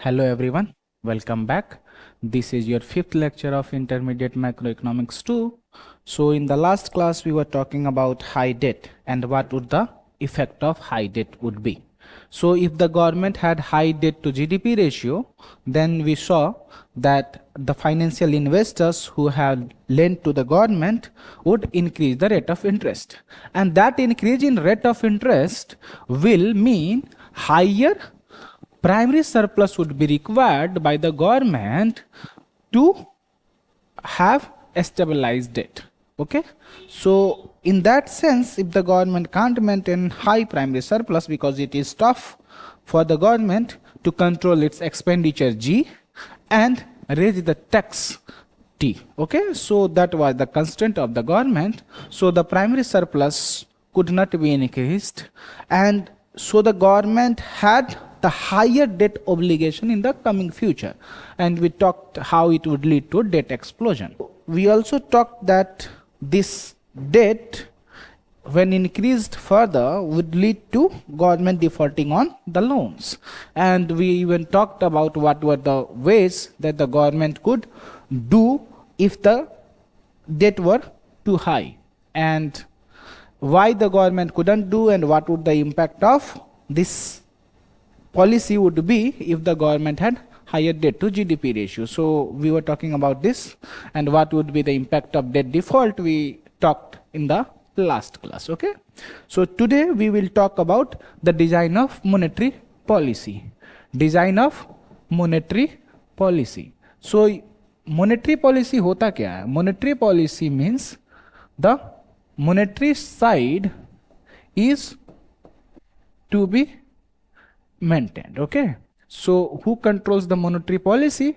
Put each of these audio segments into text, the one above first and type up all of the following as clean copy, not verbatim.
Hello everyone, welcome back. This is your fifth lecture of Intermediate Macroeconomics 2. So in the last class we were talking about high debt and what would the effect of high debt would be. So if the government had high debt to GDP ratio, then we saw that the financial investors who have lent to the government would increase the rate of interest. And that increase in rate of interest will mean higher primary surplus would be required by the government to have a stabilized debt. Okay, so in that sense, if the government can't maintain high primary surplus because it is tough for the government to control its expenditure G and raise the tax T. Okay, so that was the constraint of the government. So the primary surplus could not be increased, and so the government had the higher debt obligation in the coming future, and we talked how it would lead to debt explosion. We also talked that this debt, when increased further, would lead to government defaulting on the loans, and we even talked about what were the ways that the government could do if the debt were too high, and why the government couldn't do, and what would the impact of this policy would be if the government had higher debt to GDP ratio. So we were talking about this, and what would be the impact of debt default we talked in the last class. Okay, so today we will talk about the design of monetary policy. Design of monetary policy. So monetary policy होता क्या है? Monetary policy means the monetary side is to be maintained. Okay, so who controls the monetary policy?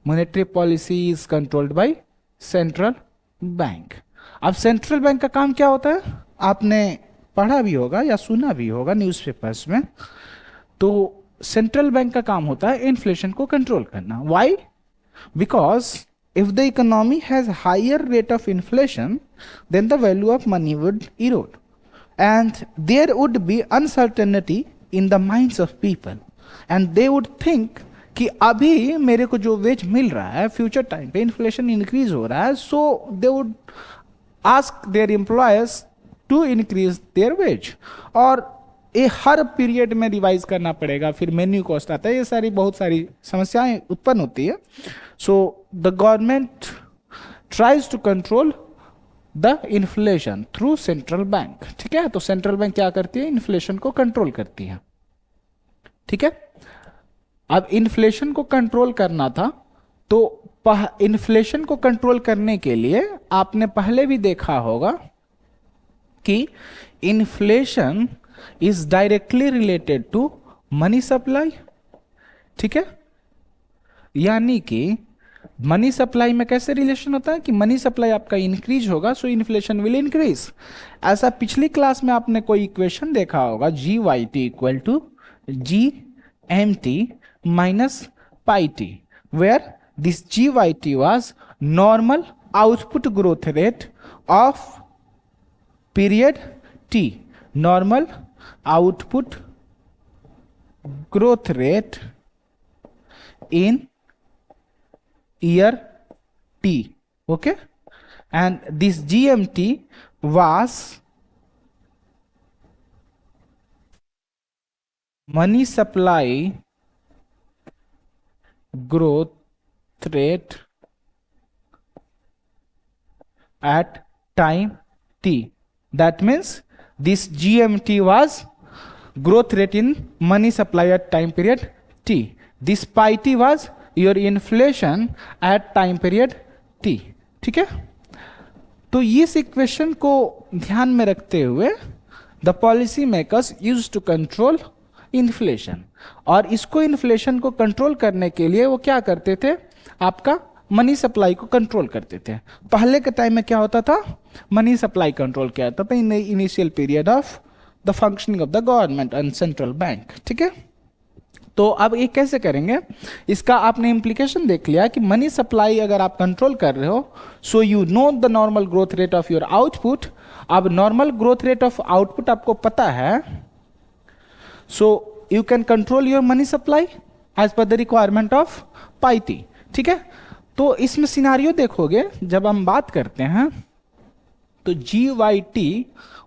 Monetary policy is controlled by central bank. अब central bank का काम क्या होता है? आपने पढ़ा भी होगा या सुना भी होगा न्यूज़पेपर्स में. तो सेंट्रल बैंक का काम होता है इन्फ्लेशन को कंट्रोल करना. Why? Because if the economy has higher rate of inflation, then the value of money would erode, and there would be uncertainty in the minds of people, and they would think कि अभी मेरे को जो veg मिल रहा है future time पे inflation increase हो रहा है, so they would ask their employers to increase their wage, और ये हर पीरियड में रिवाइज करना पड़ेगा, फिर मेन्यू कॉस्ट आता है, ये सारी बहुत सारी समस्याएं उत्पन्न होती है. So the government tries to control the inflation through central bank. ठीक है, तो सेंट्रल बैंक क्या करती है? इन्फ्लेशन को कंट्रोल करती है. ठीक है, अब इन्फ्लेशन को कंट्रोल करना था, तो इन्फ्लेशन को कंट्रोल करने के लिए आपने पहले भी देखा होगा कि inflation is directly related to money supply. ठीक है, यानी कि मनी सप्लाई में कैसे रिलेशन होता है कि मनी सप्लाई आपका इंक्रीज होगा, सो इन्फ्लेशन विल इंक्रीज. ऐसा पिछली क्लास में आपने कोई इक्वेशन देखा होगा, G Y T equal to G M T minus pi T, where this G Y T was normal output growth rate of period T. Normal output growth rate in year t. Okay, and this GMT was money supply growth rate at time t. That means this GMT was growth rate in money supply at time period t. This pi t was your inflation at time period t. ठीक है, तो इस equation को ध्यान में रखते हुए the policy makers use to control inflation, और इसको इन्फ्लेशन को कंट्रोल करने के लिए वो क्या करते थे? आपका मनी सप्लाई को कंट्रोल करते थे. पहले के टाइम में क्या होता था? मनी सप्लाई कंट्रोल किया जाता था in the initial period of the functioning of the government and central bank. ठीक है, तो अब ये कैसे करेंगे? इसका आपने इंप्लीकेशन देख लिया कि मनी सप्लाई अगर आप कंट्रोल कर रहे हो, so you know the normal growth rate of your output. अब normal growth rate of output आपको पता है, so you can control your money supply as per the requirement of pi T. ठीक है, तो इसमें सिनारियो देखोगे जब हम बात करते हैं तो G Y T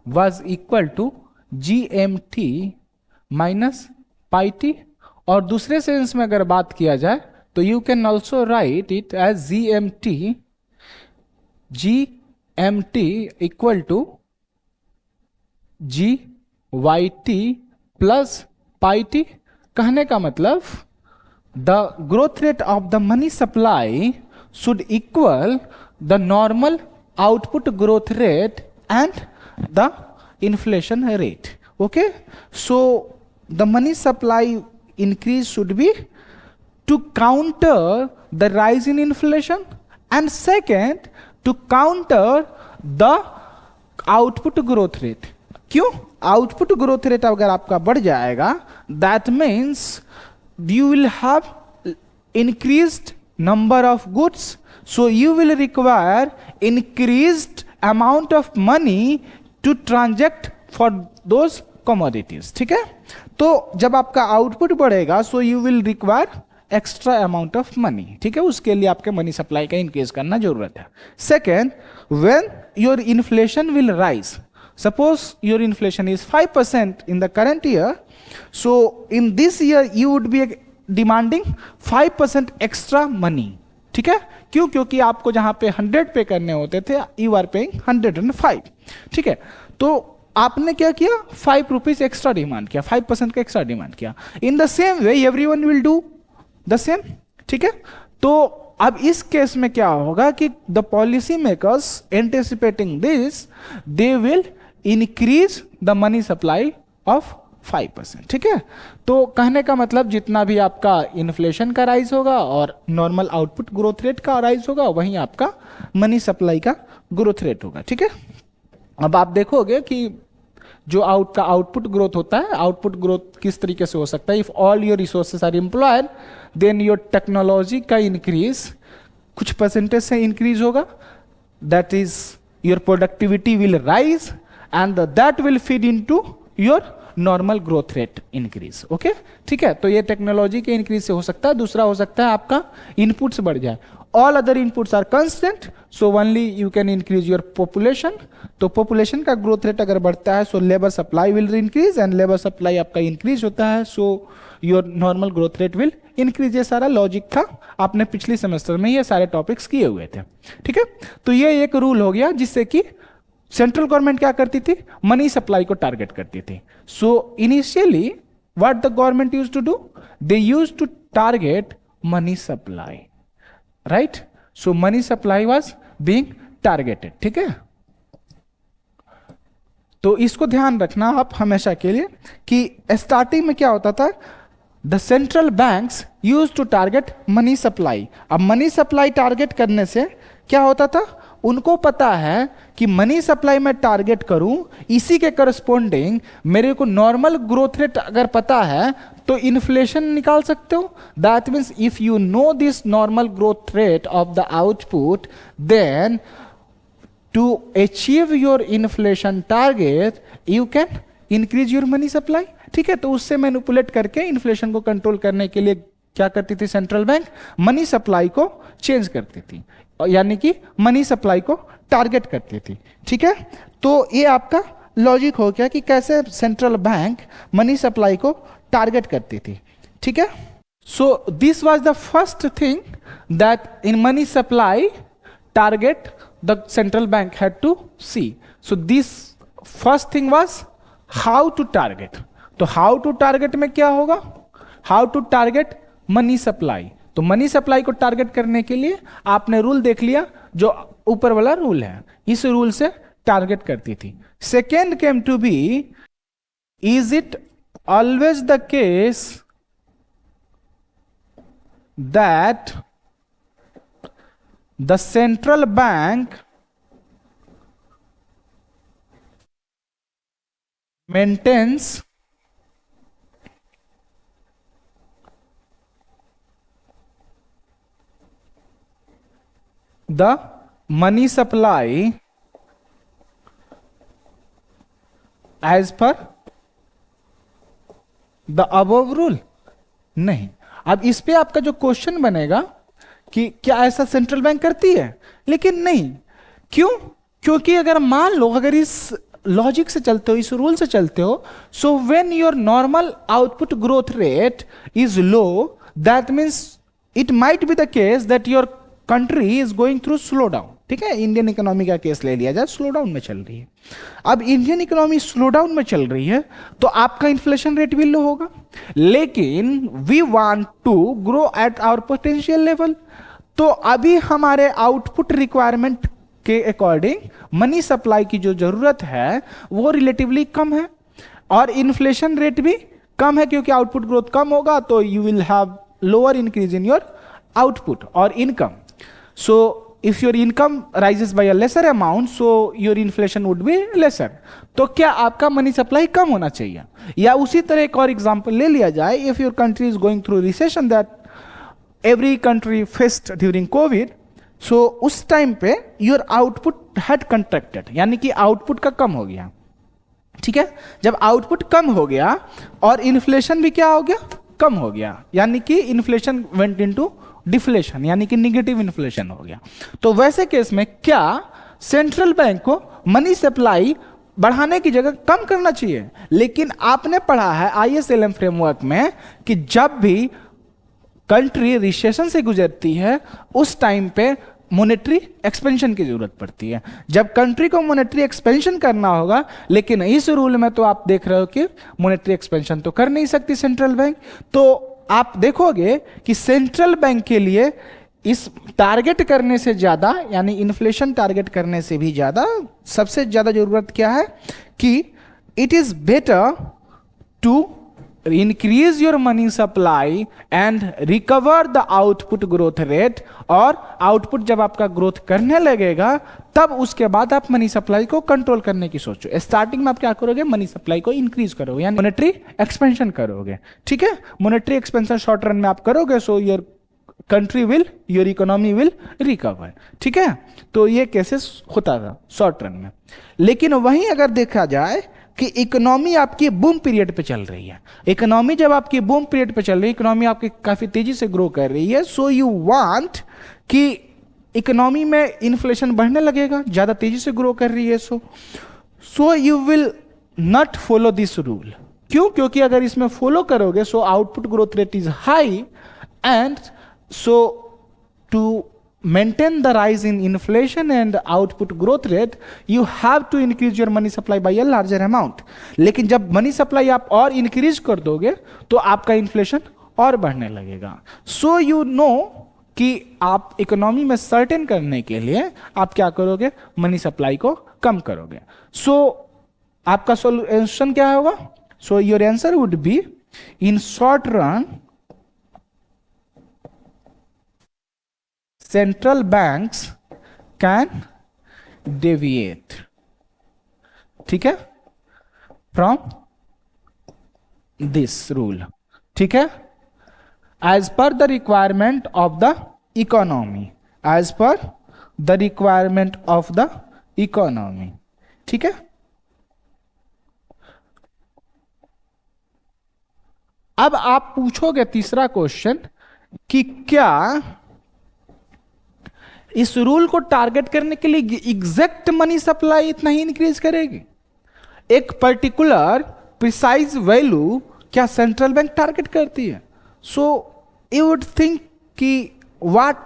was equal to G M T minus pi T, और दूसरे सेंस में अगर बात किया जाए तो you can also write it as G M T equal to G Y T plus pi T. कहने का मतलब the growth rate of the money supply should equal the normal output growth rate and the inflation rate. Okay, so the money supply increase should be to counter the rise in inflation, and second to counter the output growth rate. क्यों? Output growth rate अगर आपका बढ़ जाएगा that means you will have increased number of goods, so you will require increased amount of money to transact for those commodities. ठीक है, तो जब आपका आउटपुट बढ़ेगा सो you will require extra amount of money. ठीक है, उसके लिए आपके मनी सप्लाई का इंक्रीज करना जरूरत है। Second, when your inflation will rise, suppose your inflation is 5% in the current year, so in this year you would be demanding 5% extra money. ठीक है, क्यों? क्योंकि आपको जहां पे 100 पे करने होते थे you are paying 105। ठीक है, तो आपने क्या किया, 5 रुपीज एक्स्ट्रा डिमांड किया, 5% का एक्स्ट्रा डिमांड किया। In the same way everyone will do the same. ठीक है, तो अब इस केस में क्या होगा कि the policy makers anticipating this they will increase the money supply of 5%। ठीक है, तो कहने का मतलब जितना भी आपका इन्फ्लेशन का राइज होगा और नॉर्मल आउटपुट ग्रोथ रेट का राइज होगा वहीं आपका मनी सप्लाई का ग्रोथ रेट होगा। ठीक है, अब आप देखोगे कि जो आउटपुट ग्रोथ होता है, आउटपुट ग्रोथ किस तरीके से हो सकता है, if all your resources are employed then your technology का इंक्रीज कुछ परसेंटेज से इंक्रीज होगा, that is your productivity will rise and that will feed into your normal growth rate increase. Okay, ठीक है, तो ये टेक्नोलॉजी के इंक्रीज से हो सकता है। दूसरा हो सकता है आपका इनपुट्स बढ़ जाए, all other inputs are constant, so only you can increase your population. तो पॉपुलेशन का ग्रोथ रेट अगर बढ़ता है so labour supply will increase, and labour supply आपका इंक्रीज होता है so your normal growth rate will increase. ये सारा लॉजिक था, आपने पिछले सेमेस्टर में ये सारे टॉपिक्स किए हुए थे। ठीक है, तो ये एक रूल हो गया जिससे कि सेंट्रल गवर्नमेंट क्या करती थी, मनी सप्लाई को टारगेट करती थी। So initially what the government used to do, they used to target money supply, right? So money supply was being targeted. ठीक है, तो इसको ध्यान रखना आप हमेशा के लिए कि स्टार्टिंग में क्या होता था, the central banks used to target money supply. अब मनी सप्लाई टारगेट करने से क्या होता था, उनको पता है कि मनी सप्लाई में टारगेट करूं, इसी के करस्पॉन्डिंग मेरे को नॉर्मल ग्रोथ रेट अगर पता है तो इन्फ्लेशन निकाल सकते हो। That means if you know this normal growth rate of the output then to achieve your inflation target you can increase your money supply. ठीक है, तो उससे मैनिपुलेट करके इन्फ्लेशन को कंट्रोल करने के लिए क्या करती थी सेंट्रल बैंक, मनी सप्लाई को चेंज करती थी, यानी कि मनी सप्लाई को टारगेट करती थी। ठीक है, तो ये आपका लॉजिक हो गया कि कैसे सेंट्रल बैंक मनी सप्लाई को टारगेट करती थी। ठीक है, so this was the first thing that in money supply target the central bank had to see. So this first thing was how to target. तो हाउ टू टारगेट में क्या होगा, how to target money supply. तो money supply को target करने के लिए आपने रूल देख लिया, जो ऊपर वाला रूल है, इस रूल से टारगेट करती थी। Second came to be, is it always the case that the central bank maintains the money supply as per the above rule? नहीं, अब इस पे आपका जो क्वेश्चन बनेगा कि क्या ऐसा सेंट्रल बैंक करती है, लेकिन नहीं। क्यों? क्योंकि अगर मान लो, अगर इस लॉजिक से चलते हो, इस रूल से चलते हो, so when your normal output growth rate is low, that means it might be the case that your country is going through slow down. ठीक है, इंडियन इकोनॉमी का केस ले लिया जाए, स्लो डाउन में चल रही है। अब इंडियन इकोनॉमी स्लो डाउन में चल रही है तो आपका इन्फ्लेशन रेट भी लो होगा, लेकिन we want to grow at our potential level. तो अभी हमारे आउटपुट रिक्वायरमेंट के अकॉर्डिंग मनी सप्लाई की जो जरूरत है वो रिलेटिवली कम है, और इन्फ्लेशन रेट भी कम है, क्योंकि आउटपुट ग्रोथ कम होगा तो you will have lower increase in your output और income. So if your income rises by a lesser amount, so your inflation would be lesser। तो क्या आपका मनी सप्लाई कम होना चाहिए? या उसी तरह एक और एग्जांपल ले लिया जाए, if your country is going through recession that every country faced during COVID, so उस टाइम पे your output had contracted, यानी कि आउटपुट का कम हो गया। ठीक है, जब आउटपुट कम हो गया और इन्फ्लेशन भी क्या हो गया, कम हो गया, यानी कि इन्फ्लेशन वेंट इनटू डिफ्लेशन, यानी कि निगेटिव इन्फ्लेशन हो गया। तो वैसे केस में क्या सेंट्रल बैंक को मनी सप्लाई बढ़ाने की जगह कम करना चाहिए? लेकिन आपने पढ़ा है ISLM फ्रेमवर्क में कि जब भी कंट्री रिसेशन से गुजरती है उस टाइम पे मॉनेटरी एक्सपेंशन की जरूरत पड़ती है। जब कंट्री को मॉनेटरी एक्सपेंशन करना होगा, लेकिन इस रूल में तो आप देख रहे हो कि मॉनेटरी एक्सपेंशन तो कर नहीं सकती सेंट्रल बैंक। तो आप देखोगे कि सेंट्रल बैंक के लिए इस टारगेट करने से ज्यादा, यानी इन्फ्लेशन टारगेट करने से भी ज्यादा, सबसे ज्यादा जरूरत क्या है कि it is better to increase your money supply and recover the output growth rate। और आउटपुट जब आपका ग्रोथ करने लगेगा तब उसके बाद आप मनी सप्लाई को कंट्रोल करने की सोचो। स्टार्टिंग में आप क्या करोगे, मनी सप्लाई को इंक्रीज करोगे, यानी मॉनेटरी एक्सपेंशन करोगे। ठीक है, मॉनेटरी एक्सपेंशन शॉर्ट रन में आप करोगे, so your country will, your economy will recover. ठीक है, तो ये केसेस होता था शॉर्ट रन में। लेकिन वहीं अगर देखा जाए कि इकोनॉमी आपकी बूम पीरियड पे चल रही है, इकोनॉमी जब आपकी बूम पीरियड पे चल रही है, इकोनॉमी आपकी काफी तेजी से ग्रो कर रही है, सो यू वांट कि इकोनॉमी में इन्फ्लेशन बढ़ने लगेगा, ज्यादा तेजी से ग्रो कर रही है, so you will not follow this rule. क्यों? क्योंकि अगर इसमें फॉलो करोगे so output growth rate is high, and so to maintain the rise in inflation and output growth rate, you have to increase your money supply by a larger amount। लेकिन जब money supply आप और increase कर दोगे तो आपका inflation और बढ़ने लगेगा। सो यू नो कि आप इकोनॉमी में सर्टेन करने के लिए आप क्या करोगे, मनी सप्लाई को कम करोगे। सो आपका सोल्यूशन क्या होगा? So your answer would be, in short run central banks can deviate, ठीक है, from this rule। ठीक है, as per the requirement of the economy, as per the requirement of the economy। ठीक है, अब आप पूछोगे तीसरा क्वेश्चन कि क्या इस रूल को टारगेट करने के लिए एग्जैक्ट मनी सप्लाई इतना ही इंक्रीज करेगी? एक पर्टिकुलर प्रिसाइज वैल्यू क्या सेंट्रल बैंक टारगेट करती है? सो यू वुड थिंक कि व्हाट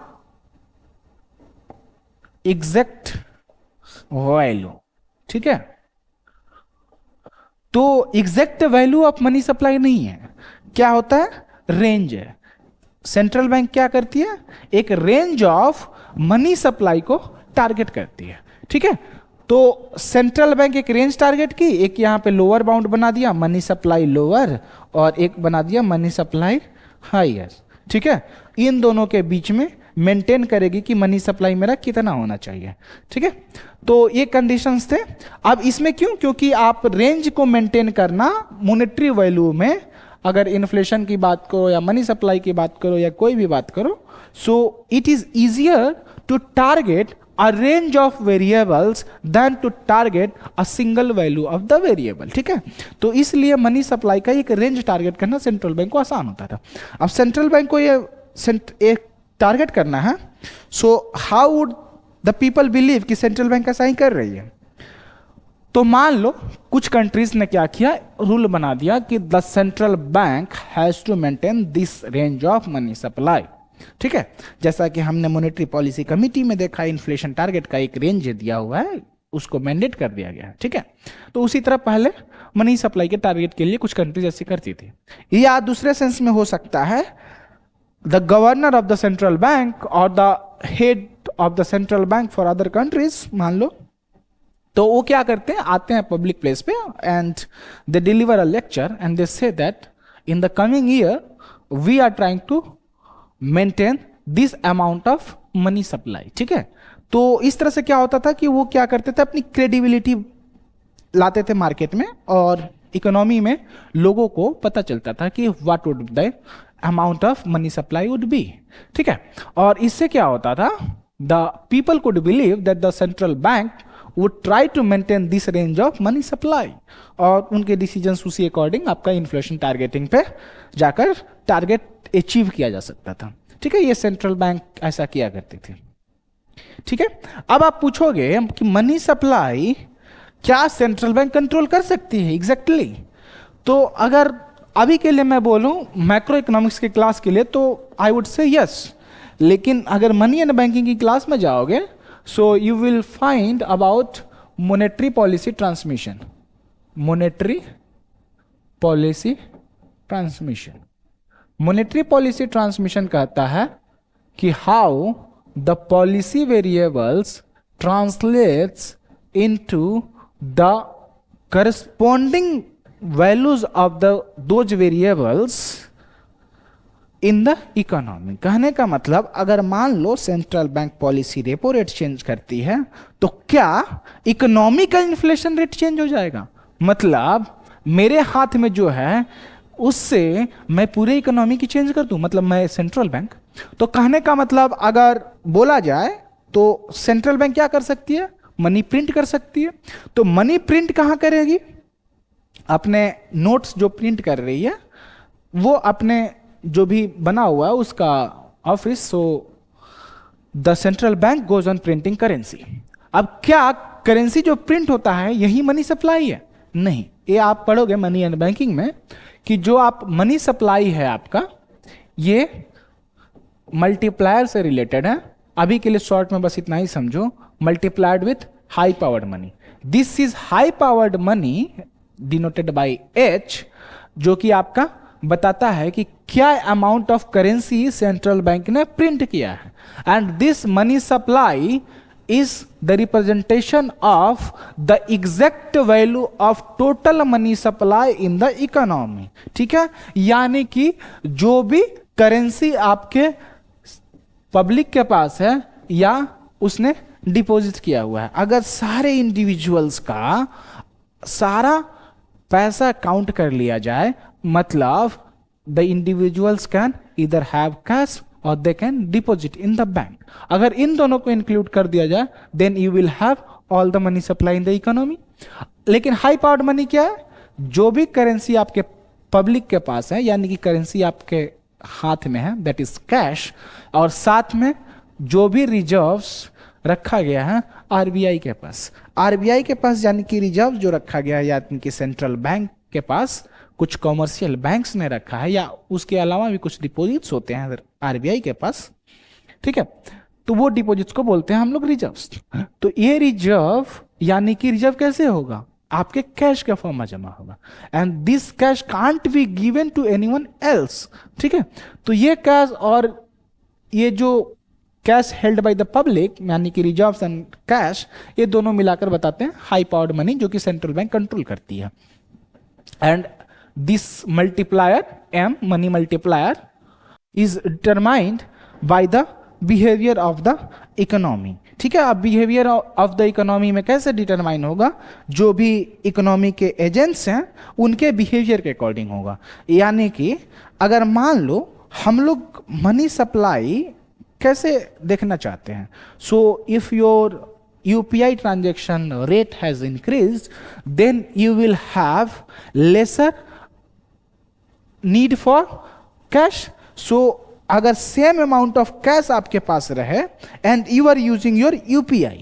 एग्जैक्ट वैल्यू, ठीक है, तो exact value of money supply नहीं है, क्या होता है, रेंज है। सेंट्रल बैंक क्या करती है, एक रेंज ऑफ मनी सप्लाई को टारगेट करती है। ठीक है, तो सेंट्रल बैंक एक रेंज टारगेट की, एक यहां पे लोअर बाउंड बना दिया मनी सप्लाई लोअर, और एक बना दिया मनी सप्लाई हायर। ठीक है, इन दोनों के बीच में मेंटेन करेगी कि मनी सप्लाई मेरा कितना होना चाहिए। ठीक है, तो ये कंडीशंस थे। अब इसमें क्यों, क्योंकि आप रेंज को मेंटेन करना मॉनेटरी वैल्यू में, अगर इन्फ्लेशन की बात करो या मनी सप्लाई की बात करो या कोई भी बात करो, so it is easier to target a range of variables than to target a single value of the variable। ठीक है, तो इसलिए मनी सप्लाई का एक रेंज टारगेट करना सेंट्रल बैंक को आसान होता था। अब सेंट्रल बैंक को ये एक टारगेट करना है, so how would the people believe कि सेंट्रल बैंक ऐसा ही कर रही है। तो मान लो कुछ कंट्रीज ने क्या किया, रूल बना दिया कि the central bank has to maintain this range of money supply. ठीक है, जैसा कि हमने मॉनेटरी पॉलिसी कमिटी में देखा, इन्फ्लेशन टारगेट का एक रेंज दिया हुआ है, उसको मैंडेट कर दिया गया है। ठीक है, तो उसी तरह पहले मनी सप्लाई के टारगेट के लिए कुछ कंट्रीज ऐसी करती थी। या दूसरे सेंस में हो सकता है the governor of the central bank और the head of the central bank for other countries, मान लो, तो वो क्या करते हैं, आते हैं पब्लिक प्लेस पे and they deliver a lecture and they say that in the coming year we are trying to maintain this amount of money supply. ठीक है, तो इस तरह से क्या होता था कि वो क्या करते थे, अपनी क्रेडिबिलिटी लाते थे मार्केट में और इकोनॉमी में लोगों को पता चलता था कि what would the amount of money supply would be. ठीक है, और इससे क्या होता था, the people could believe that the central bank would try to maintain this range of money supply, और उनके डिसीजंस उसी अकॉर्डिंग आपका इन्फ्लेशन टारगेटिंग पे जाकर टारगेट अचीव किया जा सकता था। ठीक है, ये सेंट्रल बैंक ऐसा किया करती थी। ठीक है, अब आप पूछोगे कि मनी सप्लाई क्या सेंट्रल बैंक कंट्रोल कर सकती है एग्जैक्टली तो अगर अभी के लिए मैं बोलूं मैक्रो इकोनॉमिक्स के क्लास के लिए तो आई वुड से यस, लेकिन अगर मनी एंड बैंकिंग की क्लास में जाओगे so you will find about monetary policy transmission. Monetary policy transmission, monetary policy transmission कहता है कि how the policy variables translates into the corresponding values of the those variables in the economy. कहने का मतलब अगर मान लो central bank policy repo rate change करती है तो क्या इकोनॉमी का इन्फ्लेशन रेट चेंज हो जाएगा? मतलब मेरे हाथ में जो है उससे मैं पूरे इकोनॉमी की चेंज कर दूं, मतलब मैं सेंट्रल बैंक। तो कहने का मतलब अगर बोला जाए तो सेंट्रल बैंक क्या कर सकती है, मनी प्रिंट कर सकती है। तो मनी प्रिंट कहां करेगी? अपने नोट्स जो प्रिंट कर रही है वो अपने जो भी बना हुआ है उसका office, so the central bank goes on printing currency. अब क्या करेंसी जो प्रिंट होता है यही मनी सप्लाई है? नहीं, ये आप पढ़ोगे मनी एंड बैंकिंग में कि जो आप मनी सप्लाई है आपका ये मल्टीप्लायर से रिलेटेड है। अभी के लिए शॉर्ट में बस इतना ही समझो, multiplied with high powered money. This is high powered money denoted by H, जो कि आपका बताता है कि क्या amount of currency central bank ने प्रिंट किया है, and this money supply is the representation of the exact value of total money supply in the economy। ठीक है, यानी कि जो भी करेंसी आपके पब्लिक के पास है या उसने डिपॉजिट किया हुआ है, अगर सारे इंडिविजुअल्स का सारा पैसा काउंट कर लिया जाए, मतलब the individuals can either have cash और they can deposit in the bank. अगर इन दोनों को इंक्लूड कर दिया जाए then you will have all the money supply in the economy. लेकिन हाई पावर्ड मनी क्या है? जो भी करेंसी आपके पब्लिक के पास है, यानी कि करेंसी आपके हाथ में है, दैट इज कैश, और साथ में जो भी रिजर्व्स रखा गया है आरबीआई के पास। आरबीआई के पास यानी कि रिजर्व जो रखा गया है, यानी कि सेंट्रल बैंक के पास कुछ कॉमर्शियल बैंक्स ने रखा है, या उसके अलावा भी कुछ डिपॉजिट्स होते हैं आरबीआई के पास। ठीक है, तो वो डिपॉजिट्स को बोलते हैं हम लोग रिजर्व्स। तो ये रिजर्व यानी कि रिजर्व कैसे होगा? आपके कैश के फॉर्म में जमा होगा, and this cash can't be given to anyone else. ठीक है, तो ये कैश और ये जो cash held by the public यानी कि रिजर्व्स एंड कैश, ये दोनों मिलाकर बताते हैं हाई पावर्ड मनी, जो कि सेंट्रल बैंक कंट्रोल करती है। And this multiplier m, money multiplier, is determined by the behavior of the economy। ठीक है, अब behavior of the economy में कैसे डिटरमाइन होगा? जो भी इकोनॉमी के एजेंट्स हैं उनके बिहेवियर के अकॉर्डिंग होगा। यानी कि अगर मान लो हम लोग मनी सप्लाई कैसे देखना चाहते हैं? So if your UPI transaction rate has increased, then you will have lesser need for cash. So अगर सेम अमाउंट ऑफ कैश आपके पास रहे and you are using your UPI,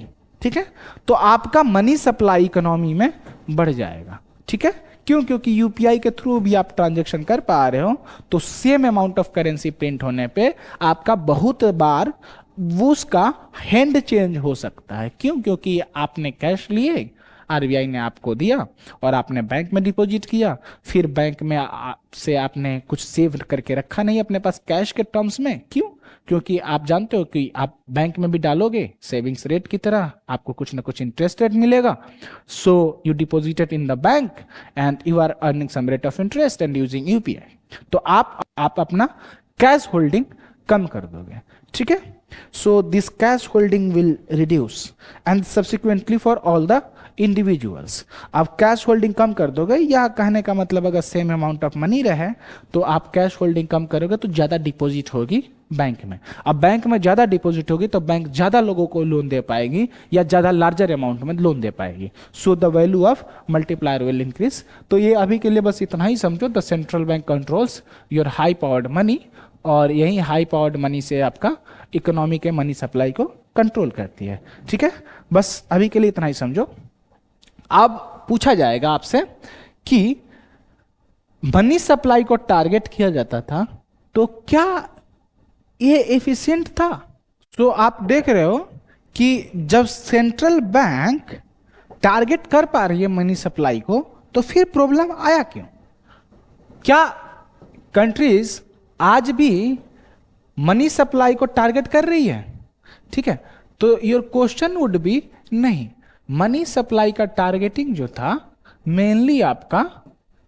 ठीक है, तो आपका मनी सप्लाई इकोनॉमी में बढ़ जाएगा, ठीक है। क्यों? क्योंकि UPI के थ्रू भी आप ट्रांजेक्शन कर पा रहे हो, तो same amount of currency print होने पे आपका बहुत बार वो उसका हैंड चेंज हो सकता है। क्यों? क्योंकि आपने कैश लिए, RBI ने आपको दिया और आपने बैंक में डिपॉजिट किया, फिर बैंक में से आपने कुछ सेव करके रखा नहीं अपने पास कैश के टर्म्स में। क्यों? क्योंकि आप जानते हो कि आप बैंक में भी डालोगे सेविंग्स रेट की तरह, आपको कुछ ना कुछ इंटरेस्ट रेट मिलेगा। So you deposited in the bank and you are earning some rate of interest and using UPI। तो आप अपना कैश होल्डिंग कम कर दोगे, ठीक है। So this cash holding will reduce and subsequently for all the individuals. आप cash holding कम कर दोगे, या कहने का मतलब अगर सेम अमाउंट ऑफ मनी रहे तो आप कैश होल्डिंग कम करोगे तो ज्यादा डिपॉजिट होगी बैंक में। अब बैंक में ज्यादा डिपॉजिट होगी तो बैंक ज्यादा लोगों को लोन दे पाएगी या ज्यादा लार्जर अमाउंट में लोन दे पाएगी। So the value of multiplier will increase. तो ये अभी के लिए बस इतना ही समझो, the central bank controls your high powered money, और यही हाई पावर्ड मनी से आपका इकोनॉमी के मनी सप्लाई को कंट्रोल करती है, ठीक है। बस अभी के लिए इतना ही समझो। अब पूछा जाएगा आपसे कि मनी सप्लाई को टारगेट किया जाता था, तो क्या ये एफिशिएंट था? तो आप देख रहे हो कि जब सेंट्रल बैंक टारगेट कर पा रही है मनी सप्लाई को, तो फिर प्रॉब्लम आया क्यों? क्या कंट्रीज आज भी मनी सप्लाई को टारगेट कर रही है? ठीक है, तो योर क्वेश्चन वुड बी नहीं। मनी सप्लाई का टारगेटिंग जो था मेनली आपका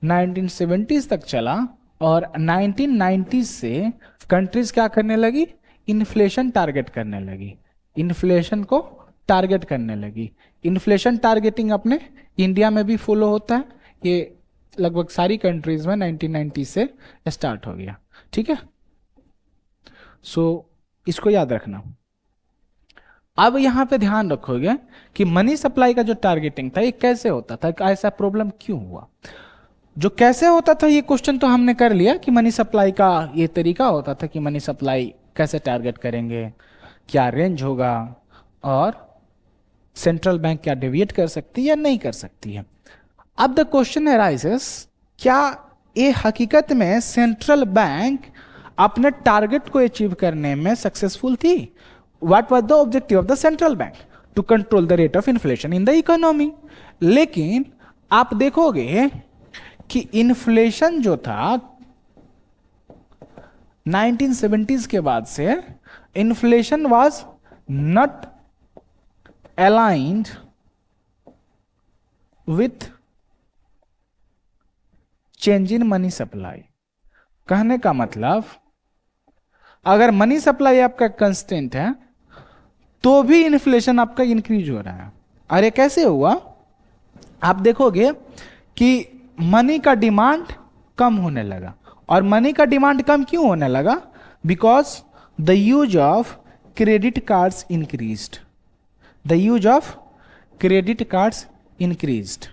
1970s तक चला, और 1990s से कंट्रीज क्या करने लगी? इन्फ्लेशन टारगेट करने लगी, इन्फ्लेशन को टारगेट करने लगी। इन्फ्लेशन टारगेटिंग अपने इंडिया में भी फॉलो होता है, ये लगभग सारी कंट्रीज में 1990 से स्टार्ट हो गया, ठीक है। सो इसको याद रखना। अब यहां पे ध्यान रखोगे कि मनी सप्लाई का जो टारगेटिंग था ये कैसे होता था, ऐसा प्रॉब्लम क्यों हुआ? जो कैसे होता था ये क्वेश्चन तो हमने कर लिया कि मनी सप्लाई का ये तरीका होता था कि मनी सप्लाई कैसे टारगेट करेंगे, क्या रेंज होगा, और सेंट्रल बैंक क्या डेविएट कर सकती है या नहीं कर सकती है। अब द क्वेश्चन अराइजेस, क्या ये हकीकत में सेंट्रल बैंक अपने टारगेट को अचीव करने में सक्सेसफुल थी? What was the objective of the central bank? To control the rate of inflation in the economy. लेकिन आप देखोगे कि इन्फ्लेशन जो था 1970s के बाद से, inflation was not aligned with change in money supply. कहने का मतलब, अगर मनी सप्लाई आपका कंस्टेंट है तो भी इन्फ्लेशन आपका इंक्रीज हो रहा है। अरे कैसे हुआ? आप देखोगे कि मनी का डिमांड कम होने लगा। और मनी का डिमांड कम क्यों होने लगा? Because the use of credit cards increased, the use of credit cards increased.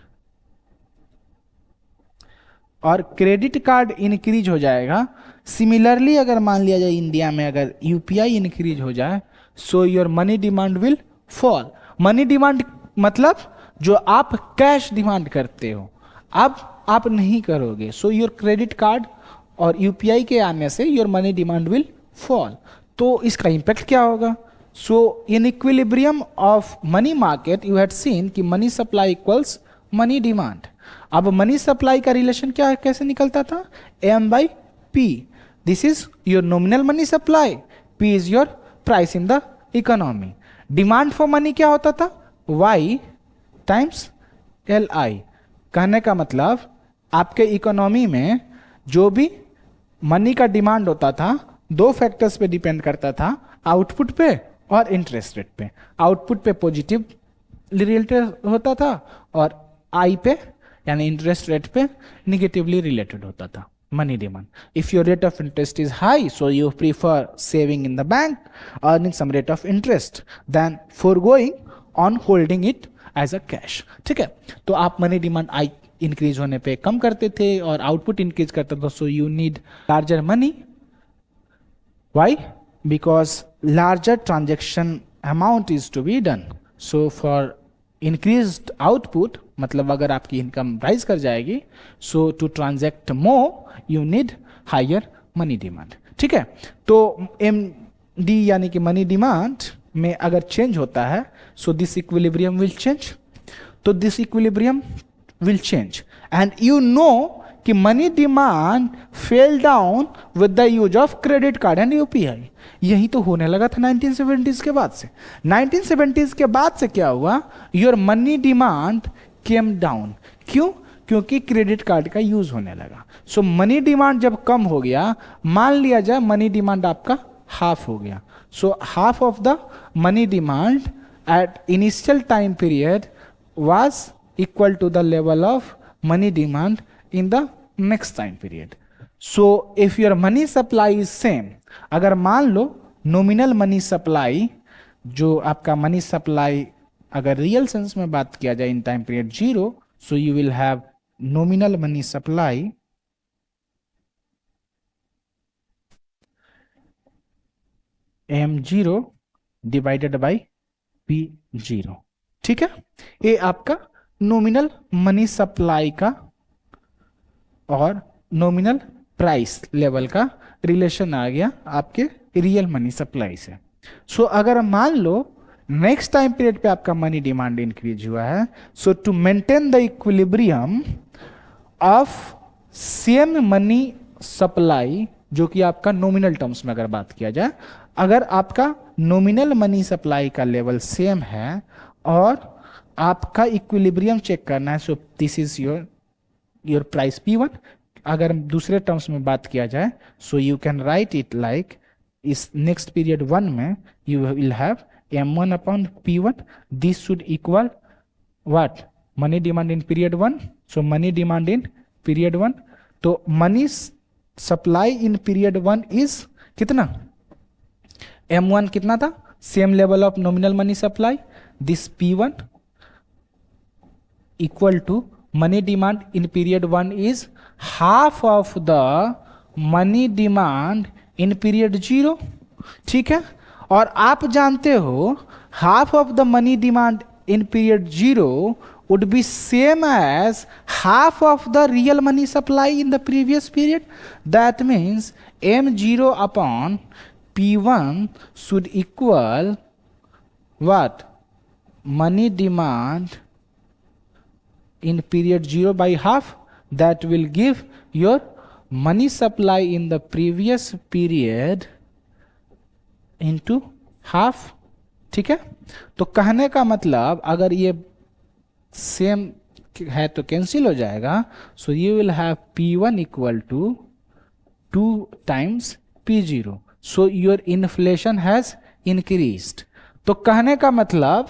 और क्रेडिट कार्ड इंक्रीज हो जाएगा। सिमिलरली अगर मान लिया जाए इंडिया में अगर UPI इंक्रीज हो जाए, so your money demand will fall. Money demand मतलब जो आप कैश डिमांड करते हो अब आप नहीं करोगे, सो योर क्रेडिट कार्ड और UPI के आने से your money demand will fall. तो इसका इंपैक्ट क्या होगा? So in equilibrium of money market you had seen कि money supply equals money demand. अब मनी सप्लाई का रिलेशन क्या है, कैसे निकलता था? M/P। This is your nominal money supply, P is your price in the economy. Demand for money क्या होता था? Y times LI। कहने का मतलब आपके इकोनॉमी में जो भी मनी का डिमांड होता था दो फैक्टर्स पे डिपेंड करता था, आउटपुट पे और इंटरेस्ट रेट पे। आउटपुट पे पॉजिटिव रिलेटेड होता था और I पे यानी इंटरेस्ट रेट पे निगेटिवली रिलेटेड होता था। money demand. If your rate of interest is high, so you prefer saving in the bank, earning some rate of interest than foregoing on holding it as a cash. ठीक है, तो आप money demand I increase होने पे कम करते थे और output increase करता था, so you need larger money. Why? Because larger transaction amount is to be done. So for increased output, मतलब अगर आपकी इनकम राइज कर जाएगी, so to transact more you need higher money demand. ठीक है, तो MD यानी कि मनी डिमांड में अगर चेंज होता है, so this equilibrium will change. तो this equilibrium will change and you know कि money demand fell down with the use of credit card and UPI. यही तो होने लगा था 1970s के बाद से. 1970s के बाद से क्या हुआ, your money demand came down. क्यों? क्योंकि क्रेडिट कार्ड का यूज होने लगा. सो मनी डिमांड जब कम हो गया, मान लिया जाए मनी डिमांड आपका हाफ हो गया, so half of the money demand at initial time period was equal to the level of money demand in the next time period. So if your money supply is same, अगर मान लो nominal money supply, जो आपका money supply अगर real sense में बात किया जाए in time period 0, so you will have nominal money supply M0 divided by P0. ठीक है, ये आपका नॉमिनल मनी सप्लाई का और नॉमिनल प्राइस लेवल का रिलेशन आ गया आपके रियल मनी सप्लाई से. सो अगर मान लो नेक्स्ट टाइम पीरियड पे आपका मनी डिमांड इंक्रीज हुआ है, so to maintain the equilibrium of same money supply, जो कि आपका नॉमिनल टर्म्स में अगर बात किया जाए, अगर आपका नॉमिनल मनी सप्लाई का लेवल सेम है और आपका इक्विलिब्रियम चेक करना है, so this is your price P1. अगर दूसरे टर्म्स में बात किया जाए, so you can write it like इस नेक्स्ट पीरियड 1 में you will have M1 upon P1. This should equal what, money demand in period 1. So money demand in period 1, तो money supply in period 1 is कितना, M1 कितना था, same level of nominal money supply. This P1 equal to money demand in period 1 is half of the money demand in period 0. ठीक है, और आप जानते हो half of the money demand in period 0 would be same as half of the real money supply in the previous period. That means M0 upon P1 should equal what, money demand in period 0 by half. That will give your money supply in the previous period into half. ठीक है, तो कहने का मतलब अगर ये same है तो कैंसिल हो जाएगा. So you will have P1 equal to 2 times P0. So your inflation has increased. तो कहने का मतलब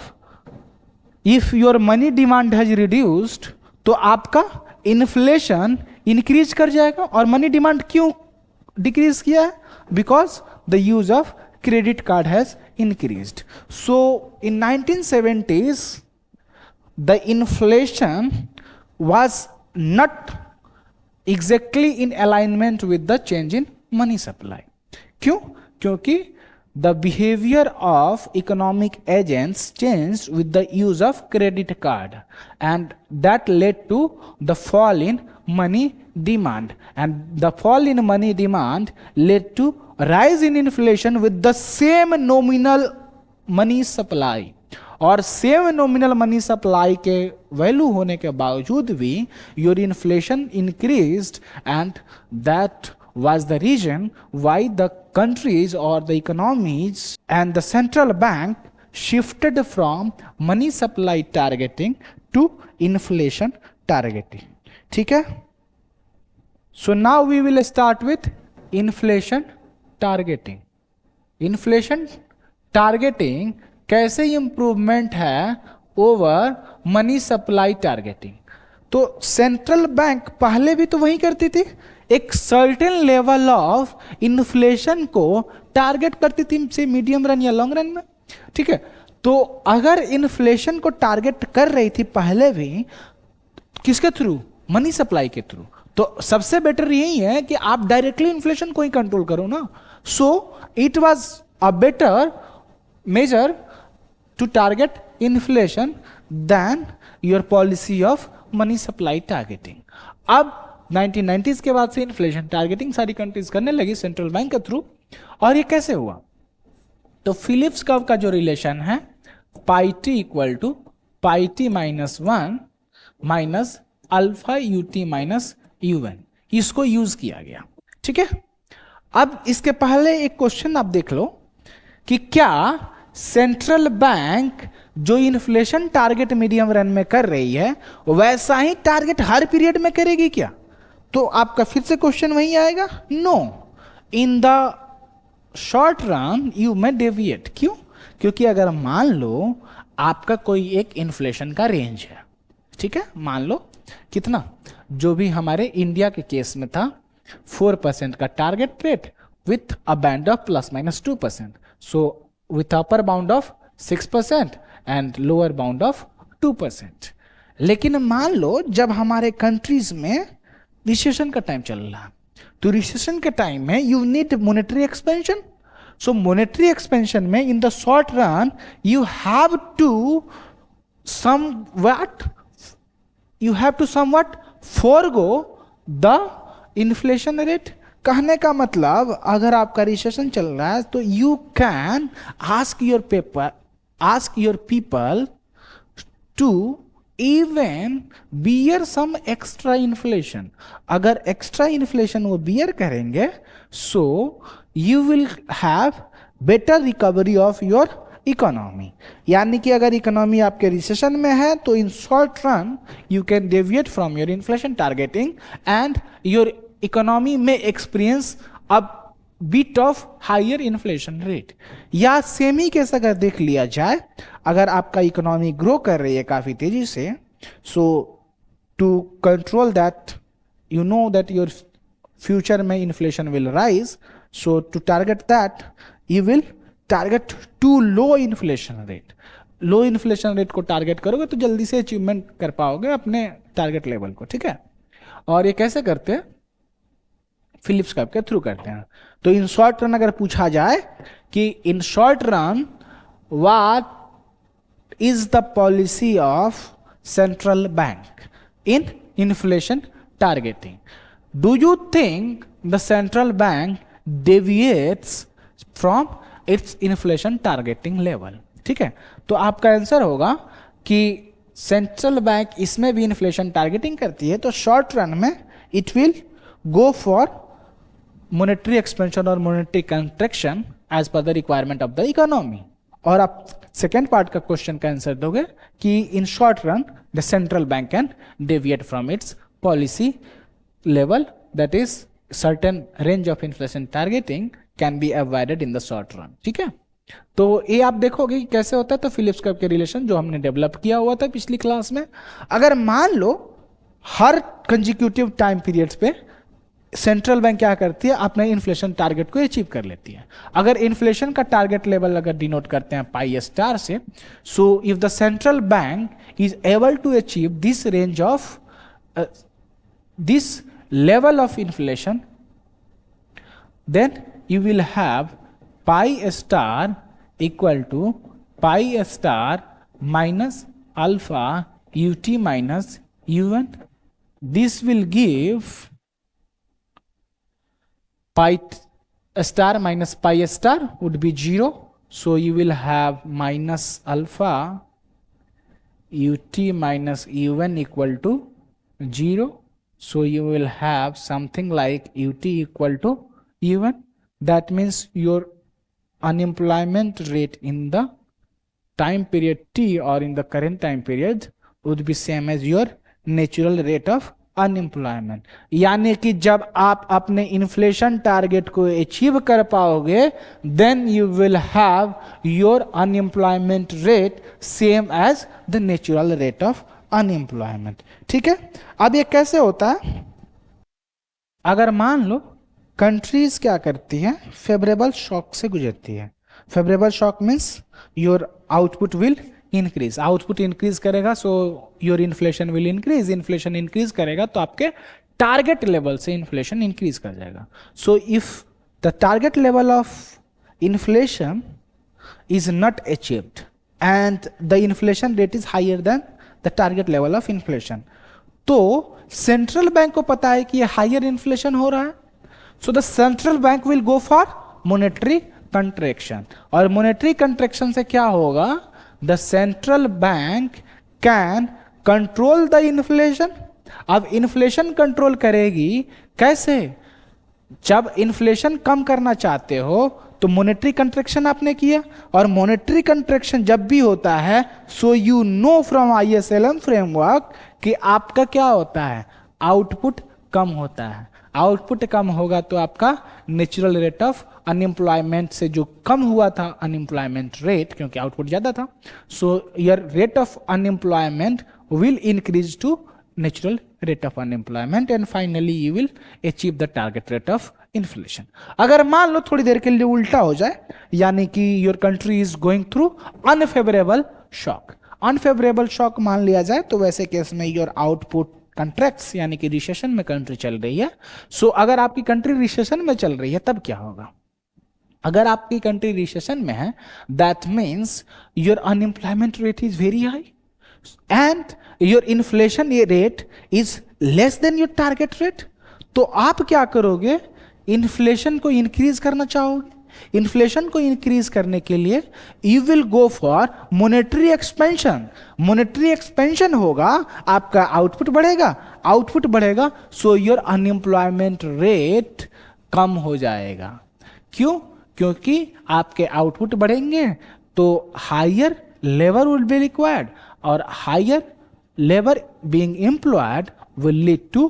if your money demand has reduced, तो आपका इन्फ्लेशन इंक्रीज कर जाएगा. और मनी डिमांड क्यों डिक्रीज किया है, because the use of credit card has increased. So in 1970s the inflation was not exactly in alignment with the change in money supply. क्यों? क्योंकि the behavior of economic agents changed with the use of credit card, and that led to the fall in money demand, and the fall in money demand led to rise in inflation with the same nominal money supply. और same nominal money supply के value होने के बावजूद भी your inflation increased, and that was the reason why the countries or the economies and the central bank shifted from money supply targeting to inflation targeting. ठीक है, so now we will start with inflation targeting. inflation targeting कैसे improvement है over money supply targeting. तो central bank पहले भी तो वही करती थी, एक सर्टेन लेवल ऑफ इन्फ्लेशन को टारगेट करती थी से मीडियम रन या लॉन्ग रन में, ठीक है। तो अगर इन्फ्लेशन को टारगेट कर रही थी पहले भी, किसके थ्रू? मनी सप्लाई के थ्रू। तो सबसे बेटर यही है कि आप डायरेक्टली इन्फ्लेशन को ही कंट्रोल करो ना। So it was a better measure to target inflation than your policy of money supply targeting. अब 1990s के बाद से इन्फ्लेशन टारगेटिंग सारी कंट्रीज करने लगी सेंट्रल बैंक के थ्रू। और ये कैसे हुआ? तो फिलिप्स कर्व का जो रिलेशन है pi T equal to pi T minus 1 minus alpha U T minus U N, इसको यूज किया गया, ठीक है। अब इसके पहले एक क्वेश्चन आप देख लो कि क्या सेंट्रल बैंक जो इन्फ्लेशन टारगेट मीडियम रन में कर रही है वैसा ही टारगेट हर पीरियड में करेगी क्या? तो आपका फिर से क्वेश्चन वही आएगा, no. In the short run you may deviate. क्यों? क्योंकि अगर मान लो आपका कोई एक इन्फ्लेशन का रेंज है, ठीक है, मान लो कितना, जो भी हमारे इंडिया के केस में था 4% का target rate with a band of plus minus 2%, so with upper bound of 6% and lower bound of 2%। लेकिन मान लो जब हमारे कंट्रीज में रिसेशन का टाइम चल रहा है, तो रिसेशन के टाइम में you need monetary expansion. So monetary expansion में in the short run you have to somewhat forego the inflation rate। कहने का मतलब अगर आपका रिसेशन चल रहा है तो you can ask your people to even bear some extra inflation. अगर एक्स्ट्रा इन्फ्लेशन वो बियर करेंगे so you will have better recovery of your economy. यानी कि अगर इकोनॉमी आपके रिसेशन में है तो in short run you can deviate from your inflation targeting and your economy में experience a bit of higher inflation rate. या same case अगर देख लिया जाए, अगर आपका इकोनॉमी ग्रो कर रही है काफी तेजी से, so to control that you know that your future में inflation will rise, so to target that you will target to low inflation rate. Low inflation rate को टारगेट करोगे तो जल्दी से अचीवमेंट कर पाओगे अपने टारगेट लेवल को, ठीक है। और ये कैसे करते हैं? फिलिप्स कर्व के थ्रू करते हैं। तो इन शॉर्ट रन अगर पूछा जाए कि in short run what is the policy of central bank in inflation targeting, do you think the central bank deviates from its inflation targeting level? ठीक है, तो आपका आंसर होगा कि सेंट्रल बैंक इसमें भी इन्फ्लेशन टारगेटिंग करती है, तो शॉर्ट रन में it will go for monetary expansion और monetary contraction as per the requirement of the economy. और आप सेकेंड पार्ट का क्वेश्चन का आंसर दोगे कि in short run the central bank can deviate from its policy level, that is certain range of inflation targeting can be avoided in the short run. ठीक है, तो ये आप देखोगे कि कैसे होता है। तो फिलिप्स कर्व के रिलेशन जो हमने डेवलप किया हुआ था पिछली क्लास में, अगर मान लो हर कंजिक्यूटिव टाइम पीरियड्स पे सेंट्रल बैंक क्या करती है, अपने इन्फ्लेशन टारगेट को अचीव कर लेती है। अगर इन्फ्लेशन का टारगेट लेवल अगर डिनोट करते हैं पाई स्टार से, so if the central bank is able to achieve this range of this level of inflation, then you will have pi star equal to pi star minus alpha ut minus un. This will give pi star minus pi star would be 0, so you will have minus alpha ut minus un equal to 0. So you will have something like ut equal to un. That means your unemployment rate in the time period t or in the current time period would be same as your natural rate of unemployment. यानी कि जब आप अपने inflation target को achieve कर पाओगे, then you will have your unemployment rate same as the natural rate of unemployment. ठीक है, अब ये कैसे होता है? अगर मान लो कंट्रीज क्या करती है, फेवरेबल शॉक से गुजरती है। Favourable shock means your output will increase, output increase करेगा so your inflation will increase, inflation increase करेगा तो आपके टारगेट लेवल से इन्फ्लेशन इंक्रीज कर जाएगा। So if the target level of inflation is not achieved and the inflation rate is higher than the target level of inflation, तो central bank को पता है कि ये हायर इन्फ्लेशन हो रहा है, so the central bank will go for monetary contraction. और मोनेटरी कंट्रैक्शन से क्या होगा, the central bank can control the inflation. अब इन्फ्लेशन कंट्रोल करेगी कैसे, जब इन्फ्लेशन कम करना चाहते हो तो मॉनेटरी कंट्रैक्शन आपने किया, और मॉनेटरी कंट्रैक्शन जब भी होता है so you know from ISLM framework कि आपका क्या होता है, आउटपुट कम होता है। आउटपुट कम होगा तो आपका नेचुरल रेट ऑफ अनएम्प्लॉयमेंट से जो कम हुआ था अनएम्प्लॉयमेंट रेट, क्योंकि आउटपुट ज्यादा था, so your rate of unemployment will increase to natural rate of unemployment and finally you will achieve the target rate of inflation। अगर मान लो थोड़ी देर के लिए उल्टा हो जाए, यानी कि your country is going through unfavorable shock, unfavorable shock मान लिया जाए, तो वैसे केस में your output contracts, यानी कि रिसेशन में कंट्री चल रही है। सो अगर आपकी कंट्री रिसेशन में चल रही है तब क्या होगा, अगर आपकी कंट्री रिसेशन में है that means your unemployment rate is very high and your inflation rate is less than your target rate, तो आप क्या करोगे, इन्फ्लेशन को इंक्रीज करना चाहोगे। इन्फ्लेशन को इंक्रीज करने के लिए you will go for monetary expansion. Monetary expansion होगा, आपका आउटपुट बढ़ेगा, आउटपुट बढ़ेगा सो योर अनएम्प्लॉयमेंट रेट कम हो जाएगा। क्यों, क्योंकि आपके आउटपुट बढ़ेंगे तो higher labour will be required, और higher labour being employed will lead to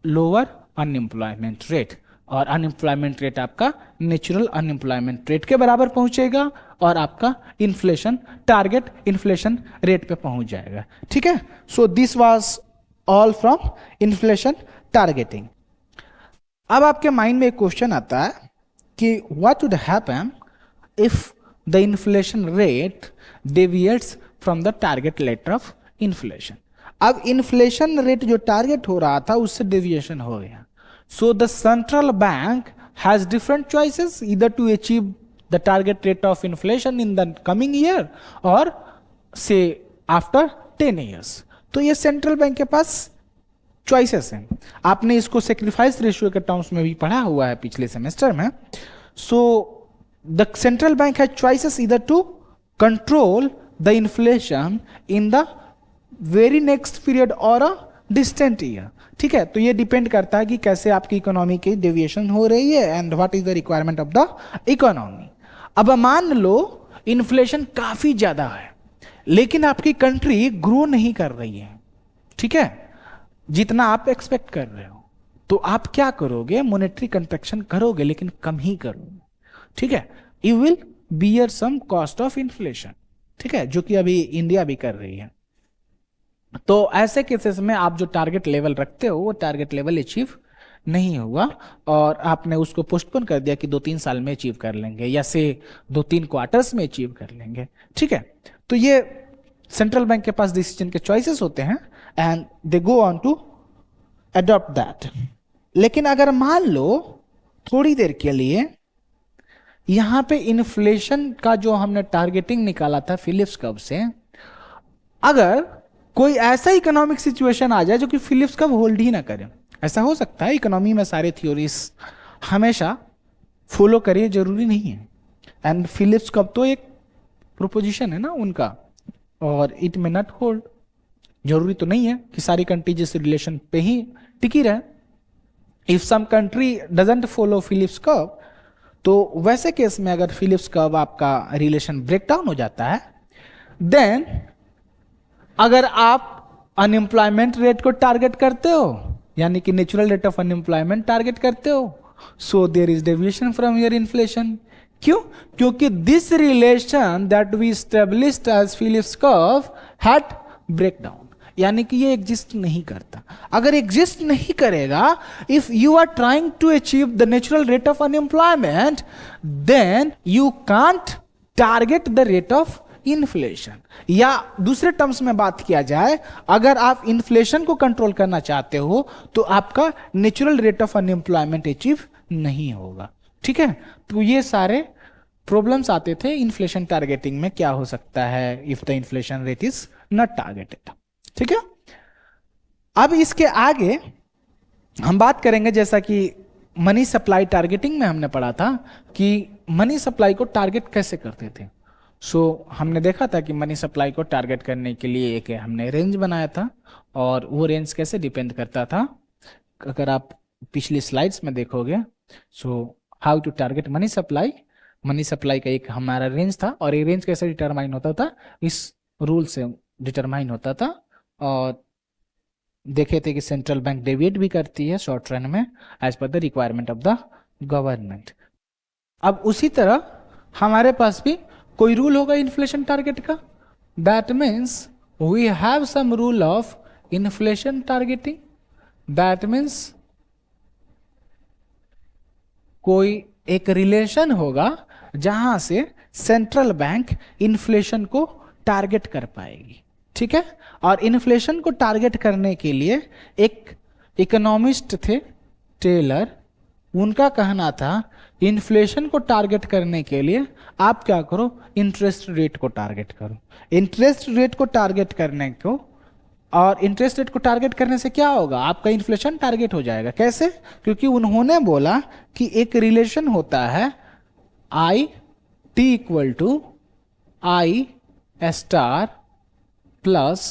lower unemployment rate, और अनएम्प्लॉयमेंट रेट आपका नेचुरल अनएम्प्लॉयमेंट रेट के बराबर पहुंचेगा और आपका इन्फ्लेशन टारगेट इन्फ्लेशन रेट पे पहुंच जाएगा। ठीक है, so this was all from inflation targeting. अब आपके माइंड में एक क्वेश्चन आता है कि what would happen if the inflation rate deviates from the target rate of inflation. अब इन्फ्लेशन रेट जो टारगेट हो रहा था उससे डेविएशन हो गया, so the central bank has different choices either to achieve the target rate of inflation in the coming year और से आफ्टर 10 years। तो ये सेंट्रल बैंक के पास चॉइसेस हैं, आपने इसको सेक्रीफाइस रेशियो के टर्म्स में भी पढ़ा हुआ है पिछले सेमेस्टर में। So the central bank has choices either to control the inflation in the very next period और अ डिस्टेंट ईयर। ठीक है, तो ये डिपेंड करता है कि कैसे आपकी इकोनॉमी की डेविएशन हो रही है and what is the requirement of the economy. अब मान लो इन्फ्लेशन काफी ज्यादा है लेकिन आपकी कंट्री ग्रो नहीं कर रही है, ठीक है, जितना आप एक्सपेक्ट कर रहे हो, तो आप क्या करोगे, मॉनेटरी कंट्रैक्शन करोगे लेकिन कम ही करोगे। ठीक है, you will bear some cost of inflation, ठीक है, जो कि अभी इंडिया भी कर रही है। तो ऐसे केसेस में आप जो टारगेट लेवल रखते हो वो टारगेट लेवल अचीव नहीं हुआ और आपने उसको पोस्टपोन कर दिया कि 2-3 साल में अचीव कर लेंगे या से 2-3 क्वार्टर्स में अचीव कर लेंगे। ठीक है, तो ये सेंट्रल बैंक के पास डिसीजन के चॉइसेस होते हैं and they go on to adopt that. लेकिन अगर मान लो थोड़ी देर के लिए यहां पे इन्फ्लेशन का जो हमने टारगेटिंग निकाला था फिलिप्स कर्व से, अगर कोई ऐसा इकोनॉमिक सिचुएशन आ जाए जो कि फिलिप्स कर्व होल्ड ही ना करे, ऐसा हो सकता है, इकोनॉमी में सारे थ्योरीज हमेशा फॉलो करिए जरूरी नहीं है, एंड फिलिप्स कर्व तो एक प्रोपोजिशन है ना उनका, और इट मे नॉट होल्ड, जरूरी तो नहीं है कि सारी कंट्री जिस रिलेशन पे ही टिकी रहे। If some country doesn't follow Phillips curve, तो वैसे केस में अगर फिलिप्स कर्व आपका रिलेशन ब्रेक डाउन हो जाता है, देन अगर आप अनएम्प्लॉयमेंट रेट को टारगेट करते हो यानी कि natural rate of unemployment target करते हो, so there is deviation from your inflation. क्यों? क्योंकि this relation that we established as Phillips curve had break down, यानी कि ये एग्जिस्ट नहीं करता। अगर एग्जिस्ट नहीं करेगा, if you are trying to achieve the natural rate of unemployment, then you can't target the rate of inflation. या दूसरे टर्म्स में बात किया जाए, अगर आप इन्फ्लेशन को कंट्रोल करना चाहते हो तो आपका natural rate of unemployment achieve नहीं होगा। ठीक है, तो ये सारे प्रॉब्लम्स आते थे इन्फ्लेशन टारगेटिंग में। क्या हो सकता है if the inflation rate is not targeted. ठीक है, अब इसके आगे हम बात करेंगे, जैसा कि मनी सप्लाई टारगेटिंग में हमने पढ़ा था कि मनी सप्लाई को टारगेट कैसे करते थे। हमने देखा था कि मनी सप्लाई को टारगेट करने के लिए एक हमने रेंज बनाया था, और वो रेंज कैसे डिपेंड करता था, अगर आप पिछली स्लाइड्स में देखोगे। How to target money supply का एक हमारा रेंज था, और ये रेंज कैसे डिटरमाइन होता था, इस रूल से डिटरमाइन होता था। और देखे थे कि सेंट्रल बैंक डेविएट भी करती है शॉर्ट रन में as per the requirement of the government. अब उसी तरह हमारे पास भी कोई रूल होगा इन्फ्लेशन टारगेट का। That means we have some rule of inflation targeting. That means कोई एक रिलेशन होगा जहां से सेंट्रल बैंक इन्फ्लेशन को टारगेट कर पाएगी। ठीक है, और इन्फ्लेशन को टारगेट करने के लिए एक इकोनॉमिस्ट थे टेलर, उनका कहना था इन्फ्लेशन को टारगेट करने के लिए आप क्या करो, इंटरेस्ट रेट को टारगेट करो। इंटरेस्ट रेट को टारगेट करने को, और इंटरेस्ट रेट को टारगेट करने से क्या होगा, आपका इन्फ्लेशन टारगेट हो जाएगा। कैसे? क्योंकि उन्होंने बोला कि एक रिलेशन होता है i t equal to I star plus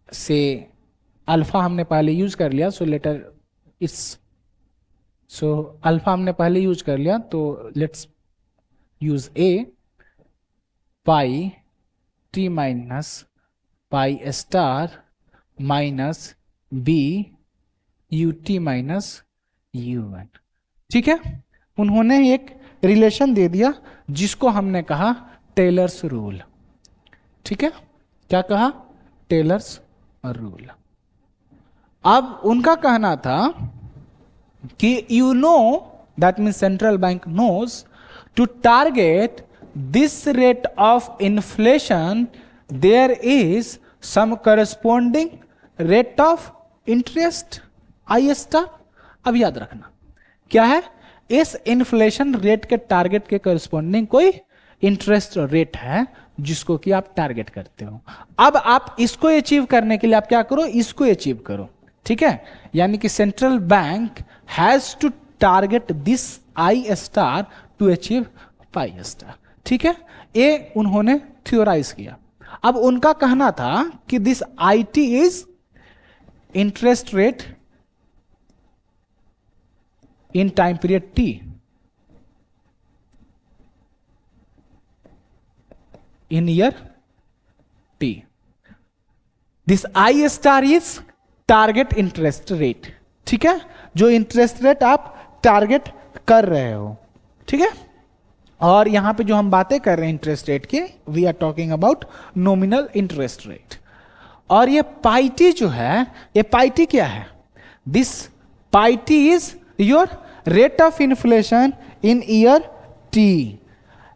से अल्फा हमने पहले यूज कर लिया, अल्फा हमने पहले यूज कर लिया, तो let's use a pi T minus pi star minus b u T minus u one. ठीक है, उन्होंने एक रिलेशन दे दिया जिसको हमने कहा टेलर्स रूल। ठीक है, क्या कहा, टेलर्स रूल। अब उनका कहना था कि you know, that means central bank knows, to target this rate of inflation there is some corresponding rate of interest i star. अब याद रखना क्या है, इस इन्फ्लेशन रेट के टारगेट के करस्पॉन्डिंग कोई इंटरेस्ट रेट है जिसको कि आप टारगेट करते हो। अब आप इसको अचीव करने के लिए आप क्या करो, इसको अचीव करो। ठीक है, यानी कि central bank has to target this i star to achieve pi star. ठीक है, ये उन्होंने थ्योराइज किया। अब उनका कहना था कि this I T is interest rate in time period T, in year t. This I star is target interest rate. ठीक है, जो इंटरेस्ट रेट आप टारगेट कर रहे हो। ठीक है, और यहां पे जो हम बातें कर रहे हैं इंटरेस्ट रेट की, we are talking about nominal interest rate. और ये पाई टी जो है, ये पाई टी क्या है, this pi T is your rate of inflation in year T,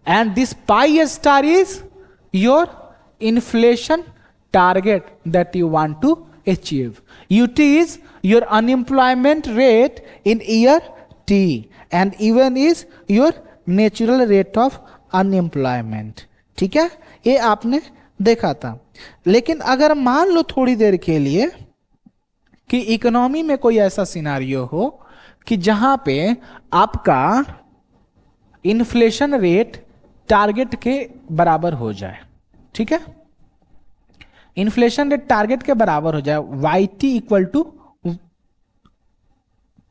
and this pi star is your inflation target that you want to achieve. UT is your unemployment rate in year T, and even is your natural rate of unemployment. ठीक है, ये आपने देखा था। लेकिन अगर मान लो थोड़ी देर के लिए कि इकोनॉमी में कोई ऐसा सिनारियो हो कि जहां पे आपका इन्फ्लेशन रेट टारगेट के बराबर हो जाए। ठीक है, इन्फ्लेशन रेट टारगेट के बराबर हो जाए, y T equal to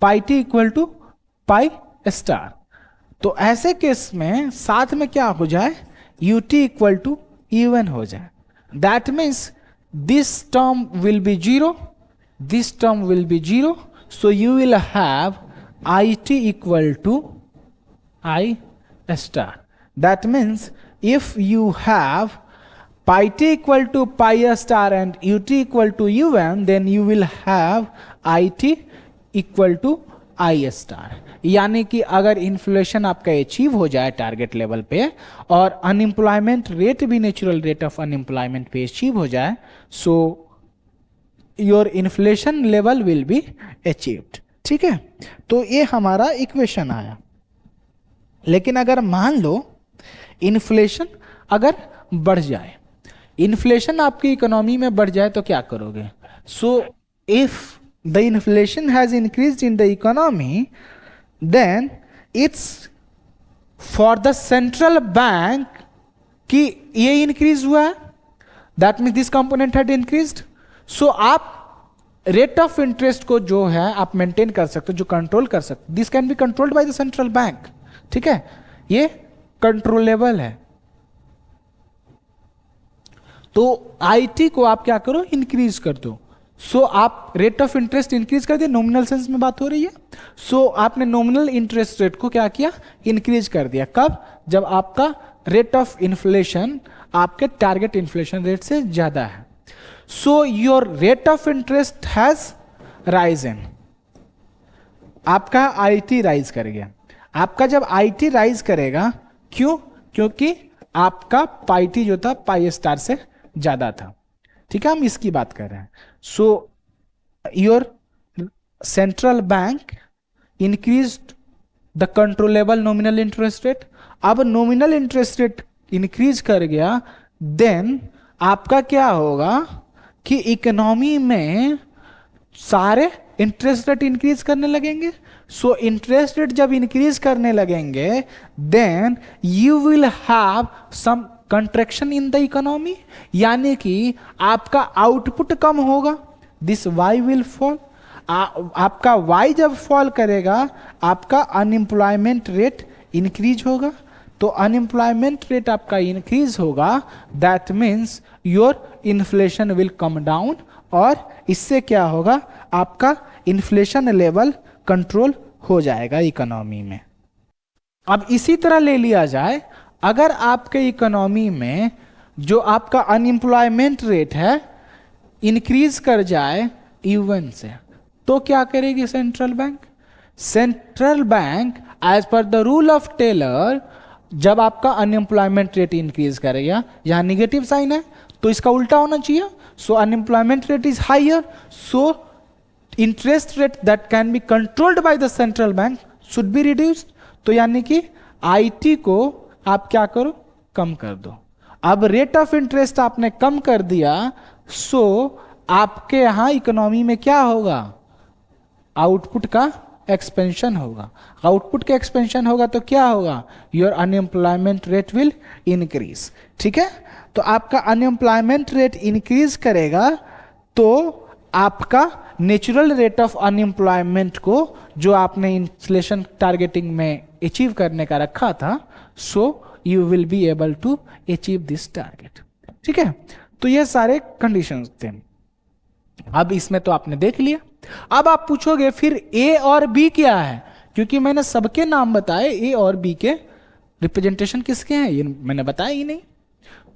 pi T equal to pi star, तो ऐसे केस में साथ में क्या हो जाए, u t equal to even हो जाए। That means this term will be zero, this term will be zero, so you will have i t equal to I star. That means if you have pi t equal to pi a star and ut equal to un, then you will have it equal to i star. यानी कि अगर inflation आपका achieve हो जाए target level पे और unemployment rate भी natural rate of unemployment पे अचीव हो जाए, सो your inflation level will be achieved. ठीक है, तो ये हमारा इक्वेशन आया. लेकिन अगर मान लो इन्फ्लेशन अगर बढ़ जाए, इन्फ्लेशन आपकी इकोनॉमी में बढ़ जाए तो क्या करोगे? So if the inflation has increased in the economy, then it's for the central bank कि ये इंक्रीज हुआ है, that means this component had increased. So आप रेट ऑफ इंटरेस्ट को जो है आप मेंटेन कर सकते हो, जो कंट्रोल कर सकते हो. This can be controlled by the central bank. ठीक है, ये कंट्रोलेबल है. तो आईटी को आप क्या करो, इंक्रीज कर दो. सो आप रेट ऑफ इंटरेस्ट इंक्रीज कर दिया, नॉमिनल सेंस में बात हो रही है. सो आपने नॉमिनल इंटरेस्ट रेट को क्या किया, इंक्रीज कर दिया. कब? जब आपका रेट ऑफ इन्फ्लेशन आपके टारगेट इन्फ्लेशन रेट से ज्यादा है. So your rate of interest has risen. आपका आईटी राइज कर गया. आपका जब आईटी राइज करेगा, क्यों? क्योंकि आपका पाईटी जो था पाई स्टार से ज्यादा था. ठीक है, हम इसकी बात कर रहे हैं. So your central bank increased the controllable nominal interest rate. अब नॉमिनल इंटरेस्ट रेट इंक्रीज कर गया, देन आपका क्या होगा कि इकोनॉमी में सारे इंटरेस्ट रेट इंक्रीज करने लगेंगे. सो इंटरेस्ट रेट जब इंक्रीज करने लगेंगे, then you will have some contraction in the economy, यानी कि आपका आउटपुट कम होगा. This Y will fall. आपका वाई जब फॉल करेगा, आपका अनएम्प्लॉयमेंट रेट इंक्रीज होगा. तो अनएम्प्लॉयमेंट रेट आपका इंक्रीज होगा, that means your inflation will come down. और इससे क्या होगा, आपका इन्फ्लेशन लेवल कंट्रोल हो जाएगा इकोनॉमी में. अब इसी तरह ले लिया जाए, अगर आपके इकोनॉमी में जो आपका अनएम्प्लॉयमेंट रेट है इंक्रीज कर जाए यूएन से, तो क्या करेगी central bank? Central bank as per the rule of Taylor, जब आपका अनएम्प्लॉयमेंट रेट इंक्रीज करेगा, यहां निगेटिव साइन है तो इसका उल्टा होना चाहिए. So unemployment rate is higher, so interest rate that can be controlled by the central bank should be reduced. तो यानी कि आईटी को आप क्या करो, कम कर दो. अब रेट ऑफ इंटरेस्ट आपने कम कर दिया, सो आपके यहां इकोनॉमी में क्या होगा, आउटपुट का एक्सपेंशन होगा. आउटपुट का एक्सपेंशन होगा तो क्या होगा, your unemployment rate will increase. ठीक है, तो आपका अनएम्प्लॉयमेंट रेट इंक्रीज करेगा, तो आपका नेचुरल रेट ऑफ अनएम्प्लॉयमेंट को जो आपने इन्फ्लेशन टारगेटिंग में अचीव करने का रखा था, so you will be able to achieve this target. ठीक है, तो ये सारे कंडीशंस थे. अब इसमें तो आपने देख लिया. अब आप पूछोगे फिर ए और बी क्या है, क्योंकि मैंने सबके नाम बताए, ए और बी के रिप्रेजेंटेशन किसके हैं ये मैंने बताया ही नहीं.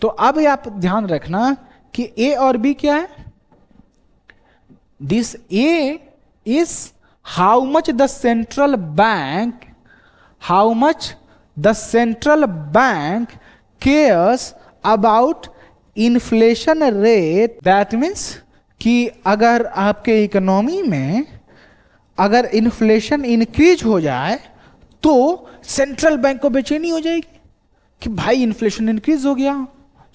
तो अब आप ध्यान रखना कि ए और बी क्या है. This A is how much the central bank, how much the central bank cares about inflation rate. that means कि अगर आपके इकोनॉमी में अगर इन्फ्लेशन इंक्रीज हो जाए तो सेंट्रल बैंक को बेचैनी हो जाएगी कि भाई इन्फ्लेशन इंक्रीज हो गया.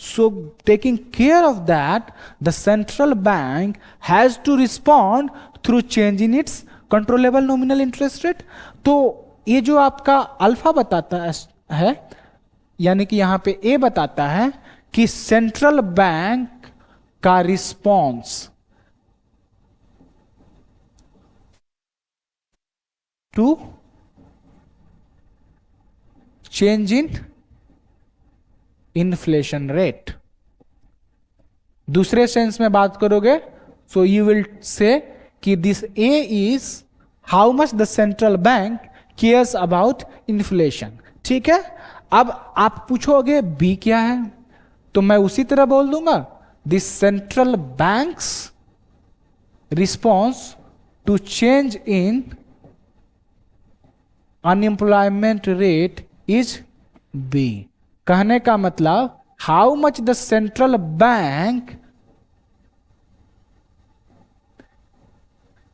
So taking care of that, the central bank has to respond through change in its controllable nominal interest rate. तो ये जो आपका अल्फा बताता है, यानी कि यहां पे ए बताता है कि सेंट्रल बैंक का response to change in inflation rate. दूसरे सेंस में बात करोगे, सो यू विल से कि this A is how much the central bank cares about inflation. ठीक है, अब आप पूछोगे बी क्या है, तो मैं उसी तरह बोल दूंगा the central bank's response to change in unemployment rate is B. कहने का मतलब how much the central bank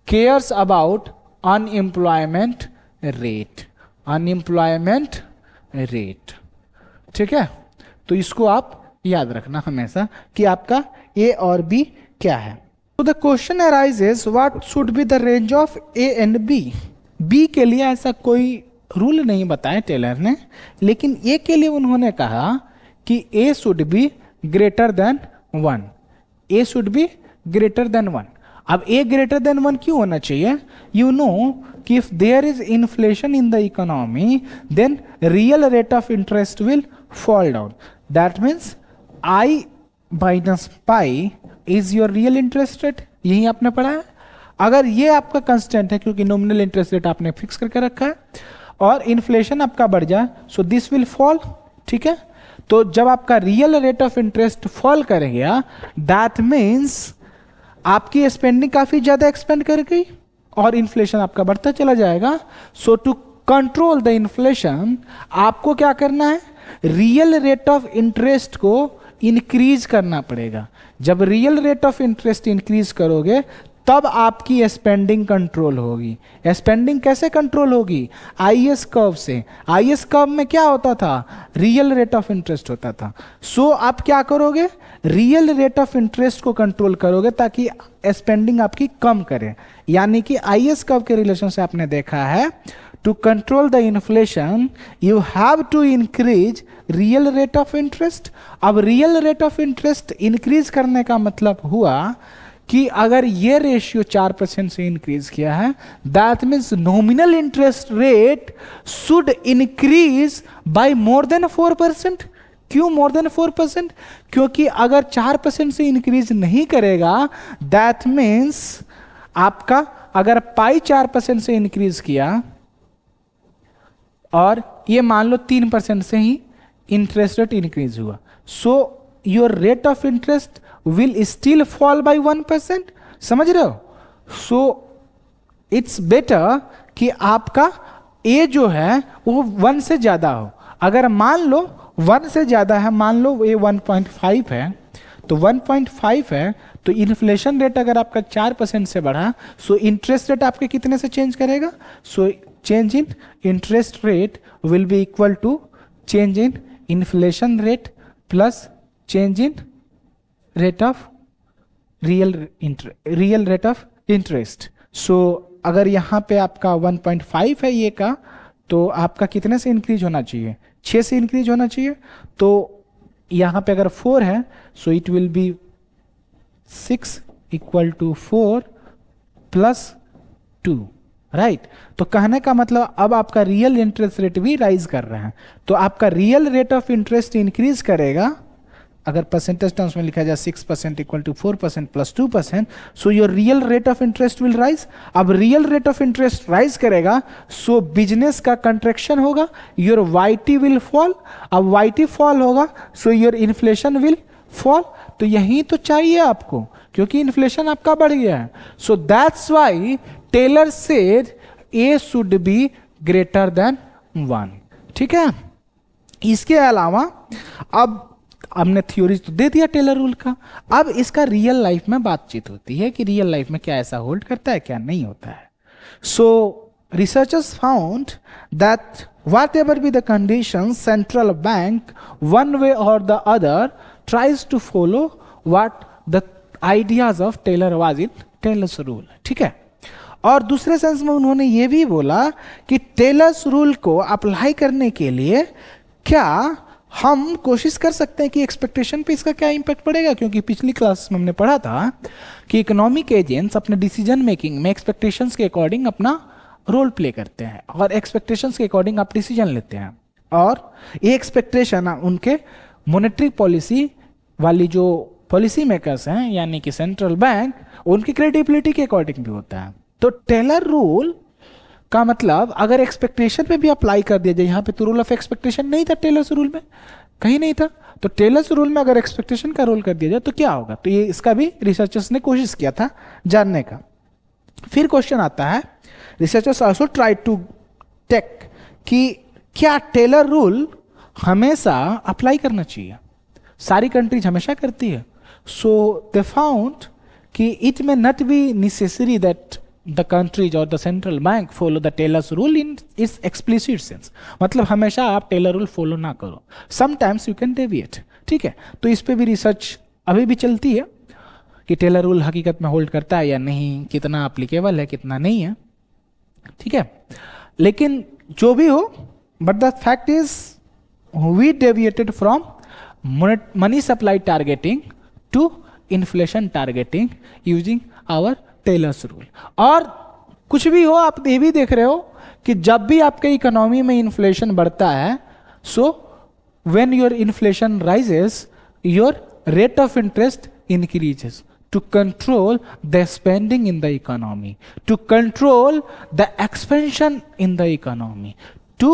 cares about unemployment rate, unemployment rate. ठीक है, तो इसको आप याद रखना हमेशा कि आपका ए और बी क्या है। तो the question arises what should be the range of A and B. B के लिए ऐसा कोई रूल नहीं बताया टेलर ने, लेकिन ए के लिए उन्होंने कहा कि a should be greater than 1, a should be greater than 1। अब ए ग्रेटर देन 1 क्यों होना चाहिए? यू नो कि if there is inflation in the economy then real rate of interest will fall down. That means i minus pi is your real interest rate, यही आपने पढ़ा है। अगर ये आपका कांस्टेंट है क्योंकि नॉमिनल इंटरेस्ट रेट आपने फिक्स करके रखा है और इन्फ्लेशन आपका बढ़ जाए सो दिस विल फॉल। ठीक है, तो जब आपका real rate of interest fall करेगा दैट मीन्स आपकी स्पेंडिंग काफी ज्यादा एक्सपेंड कर गई और इन्फ्लेशन आपका बढ़ता चला जाएगा। सो टू कंट्रोल द इन्फ्लेशन आपको क्या करना है? रियल रेट ऑफ इंटरेस्ट को इंक्रीज करना पड़ेगा। जब real rate of interest increase करोगे तब आपकी स्पेंडिंग कंट्रोल होगी। स्पेंडिंग कैसे कंट्रोल होगी? आईएस कर्व से। आईएस कर्व में क्या होता था? रियल रेट ऑफ इंटरेस्ट होता था। सो आप क्या करोगे? रियल रेट ऑफ इंटरेस्ट को कंट्रोल करोगे ताकि स्पेंडिंग आपकी कम करे। यानी कि आईएस कर्व के रिलेशन से आपने देखा है to control the inflation you have to increase real rate of interest. अब real rate of interest increase करने का मतलब हुआ कि अगर ये रेशियो 4% से इंक्रीज किया है that means nominal interest rate should increase by more than 4%। क्यों मोर देन 4%? क्योंकि अगर 4% से इंक्रीज नहीं करेगा दैट मीन्स आपका अगर पाई 4% से इंक्रीज किया और ये मान लो 3% से ही इंटरेस्ट रेट इंक्रीज हुआ सो your rate of interest will still fall by 1%। समझ रहे हो? सो इट्स बेटर कि आपका ए जो है वो 1 से ज्यादा हो। अगर मान लो 1 से ज्यादा है, मान लो ए 1.5 है तो 1.5 है तो इन्फ्लेशन रेट अगर आपका 4% से बढ़ा सो इंटरेस्ट रेट आपके कितने से चेंज करेगा? So change in interest rate will be equal to change in inflation rate plus change in rate of real rate of interest. So अगर यहाँ पे आपका 1.5 है ये का तो आपका कितने से इंक्रीज होना चाहिए? 6 से इंक्रीज होना चाहिए। तो यहाँ पे अगर 4 है so it will be 6 equal to 4 plus 2, right. तो कहने का मतलब अब आपका रियल इंटरेस्ट रेट भी राइज कर रहा है तो आपका real rate of interest increase करेगा। अगर परसेंटेज टर्म्स में लिखा जाए 6% equal to 4% plus 2%, so your real rate of interest will rise. अब real rate of interest rise करेगा सो बिजनेस का कंट्रैक्शन होगा, योर वाईटी विल फॉल। अब वाईटी फॉल होगा so your inflation will fall. तो यही तो चाहिए आपको क्योंकि इन्फ्लेशन आपका बढ़ गया है। So that's why Taylor said A should be greater than 1। ठीक है, इसके अलावा अब हमने थ्योरी तो दे दिया टेलर रूल का, अब इसका रियल लाइफ में बातचीत होती है कि रियल लाइफ में क्या ऐसा होल्ड करता है क्या नहीं होता है। So researchers found that whatever be the conditions central bank one way or the other tries to follow what the ideas of Taylor was in Taylor's rule। ठीक है, और दूसरे सेंस में उन्होंने ये भी बोला कि टेलर्स रूल को अप्लाई करने के लिए क्या हम कोशिश कर सकते हैं कि एक्सपेक्टेशन पे इसका क्या इंपैक्ट पड़ेगा। क्योंकि पिछली क्लास में हमने पढ़ा था कि इकोनॉमिक एजेंट्स अपने डिसीजन मेकिंग में एक्सपेक्टेशंस के अकॉर्डिंग अपना रोल प्ले करते हैं और एक्सपेक्टेशंस के अकॉर्डिंग आप डिसीजन लेते हैं और ये एक्सपेक्टेशन उनके मॉनेटरी पॉलिसी वाली जो पॉलिसी मेकर्स हैं यानी कि सेंट्रल बैंक उनकी क्रेडिबिलिटी के अकॉर्डिंग भी होता है। तो टेलर रूल का मतलब अगर एक्सपेक्टेशन पे भी अप्लाई कर दिया जाए, यहाँ पे तो रूल ऑफ एक्सपेक्टेशन नहीं था टेलर्स रूल में, कहीं नहीं था। तो टेलर्स रूल में अगर एक्सपेक्टेशन का रोल कर दिया जाए तो क्या होगा, तो ये इसका भी रिसर्चर्स ने कोशिश किया था जानने का। फिर क्वेश्चन आता है, researchers also try to take कि क्या टेलर रूल हमेशा अप्लाई करना चाहिए, सारी कंट्रीज हमेशा करती है। सो दे फाउंड कि it may not be necessary that the countries और the central bank follow the Taylor's rule in its explicit sense, मतलब हमेशा आप टेलर रूल फॉलो ना करो, समटाइम्स यू कैन डेविएट। ठीक है, तो इस पे भी रिसर्च अभी भी चलती है कि टेलर रूल हकीकत में होल्ड करता है या नहीं, कितना अप्लीकेबल है कितना नहीं है। ठीक है, लेकिन जो भी हो, but the fact is we deviated from money supply targeting to inflation targeting using our Taylor's rule. और कुछ भी हो, आप ये भी देख रहे हो कि जब भी आपके इकोनॉमी में इन्फ्लेशन बढ़ता है, so when your inflation rises your rate of interest increases to control the spending in the economy, to control the expansion in the economy, to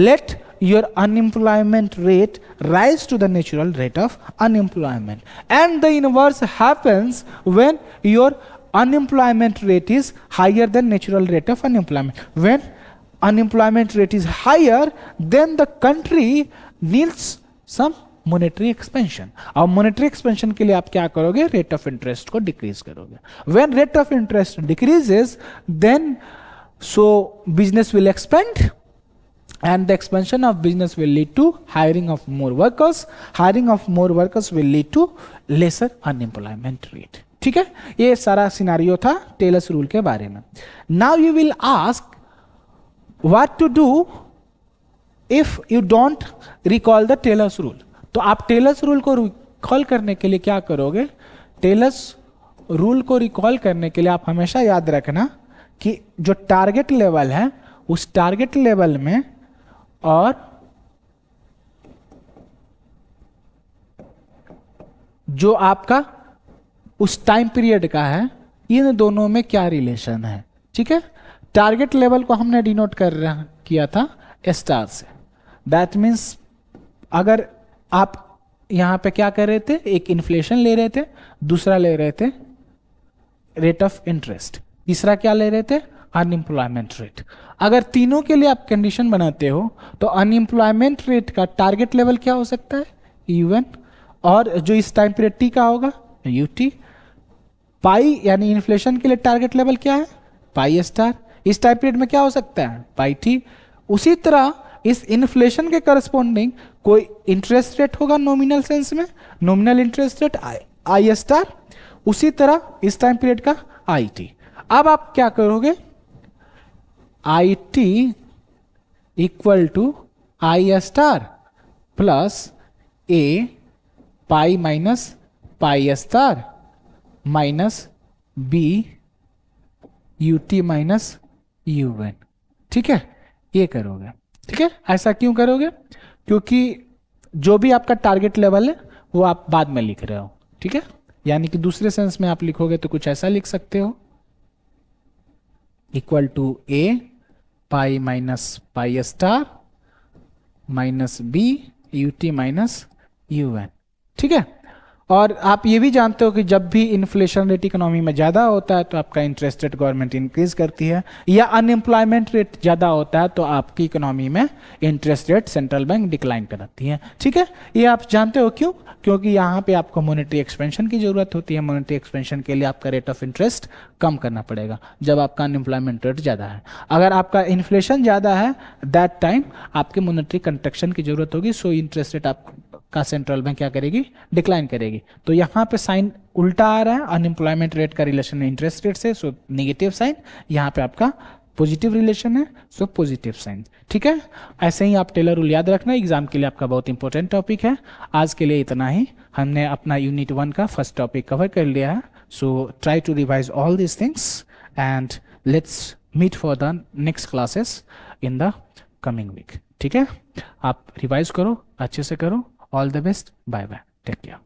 let your unemployment rate rise to the natural rate of unemployment. And the inverse happens when your unemployment rate is higher than natural rate of unemployment. When unemployment rate is higher, then the country needs some monetary expansion. और monetary expansion के लिए आप क्या करोगे, rate of interest को decrease करोगे। When rate of interest decreases then so business will expand and the expansion of business will lead to hiring of more workers, hiring of more workers will lead to lesser unemployment rate। ठीक है, ये सारा scenario था tailors rule के बारे में। Now you will ask what to do if you don't recall the Taylor's rule. तो आप टेलर्स रूल को रिकॉल करने के लिए क्या करोगे, टेलर्स रूल को रिकॉल करने के लिए आप हमेशा याद रखना कि जो टारगेट लेवल है उस टारगेट लेवल में और जो आपका उस टाइम पीरियड का है, इन दोनों में क्या रिलेशन है। ठीक है, टारगेट लेवल को हमने डिनोट किया था स्टार से। दैट मीन्स अगर आप यहां पे क्या कर रहे थे, एक इन्फ्लेशन ले रहे थे, दूसरा ले रहे थे रेट ऑफ इंटरेस्ट, तीसरा क्या ले रहे थे, अनएम्प्लॉयमेंट रेट। अगर तीनों के लिए आप कंडीशन बनाते हो तो अनएम्प्लॉयमेंट रेट का टारगेट लेवल क्या हो सकता है, U1, और जो इस टाइम पीरियड टी का होगा UT। पाई यानी इन्फ्लेशन के लिए टारगेट लेवल क्या है, पाई स्टार। इस टाइम पीरियड में क्या हो सकता है, पाई टी। उसी तरह इस इन्फ्लेशन के करस्पॉन्डिंग कोई इंटरेस्ट रेट होगा नॉमिनल सेंस में, nominal interest rate I star, उसी तरह इस टाइम पीरियड का IT। अब आप क्या करोगे, IT equal to I star plus A pi minus pi star minus B UT minus UN। ठीक है, ये करोगे। ठीक है, ऐसा क्यों करोगे, क्योंकि जो भी आपका टारगेट लेवल है वो आप बाद में लिख रहे हो। ठीक है, यानी कि दूसरे सेंस में आप लिखोगे तो कुछ ऐसा लिख सकते हो, equal to A pi minus pi star minus B UT minus UN। ठीक है, और आप ये भी जानते हो कि जब भी इन्फ्लेशन रेट इकोनॉमी में ज़्यादा होता है तो आपका इंटरेस्ट रेट गवर्नमेंट इंक्रीज करती है, या अनएम्प्लॉयमेंट रेट ज़्यादा होता है तो आपकी इकोनॉमी में interest rate central bank decline कराती है। ठीक है, ये आप जानते हो क्यों, क्योंकि यहाँ पे आपको मॉनेटरी एक्सपेंशन की जरूरत होती है। मॉनेटरी एक्सपेंशन के लिए आपका रेट ऑफ इंटरेस्ट कम करना पड़ेगा जब आपका अनएम्प्लॉयमेंट रेट ज़्यादा है। अगर आपका इन्फ्लेशन ज़्यादा है दैट टाइम आपके मॉनेटरी कंट्रैक्शन की जरूरत होगी, सो इंटरेस्ट रेट आप का सेंट्रल बैंक क्या करेगी, डिक्लाइन करेगी। तो यहाँ पे साइन उल्टा आ रहा है, अनएम्प्लॉयमेंट रेट का रिलेशन है इंटरेस्ट रेट से, सो नेगेटिव साइन। यहाँ पे आपका पॉजिटिव रिलेशन है, सो पॉजिटिव साइन। ठीक है, ऐसे ही आप टेलर रूल याद रखना, एग्जाम के लिए आपका बहुत इंपॉर्टेंट टॉपिक है। आज के लिए इतना ही, हमने अपना यूनिट 1 का फर्स्ट टॉपिक कवर कर लिया है। So try to revise all this things and let's meet for the next classes in the coming week. ठीक है, आप रिवाइज करो, अच्छे से करो। All the best. Bye bye. Take care.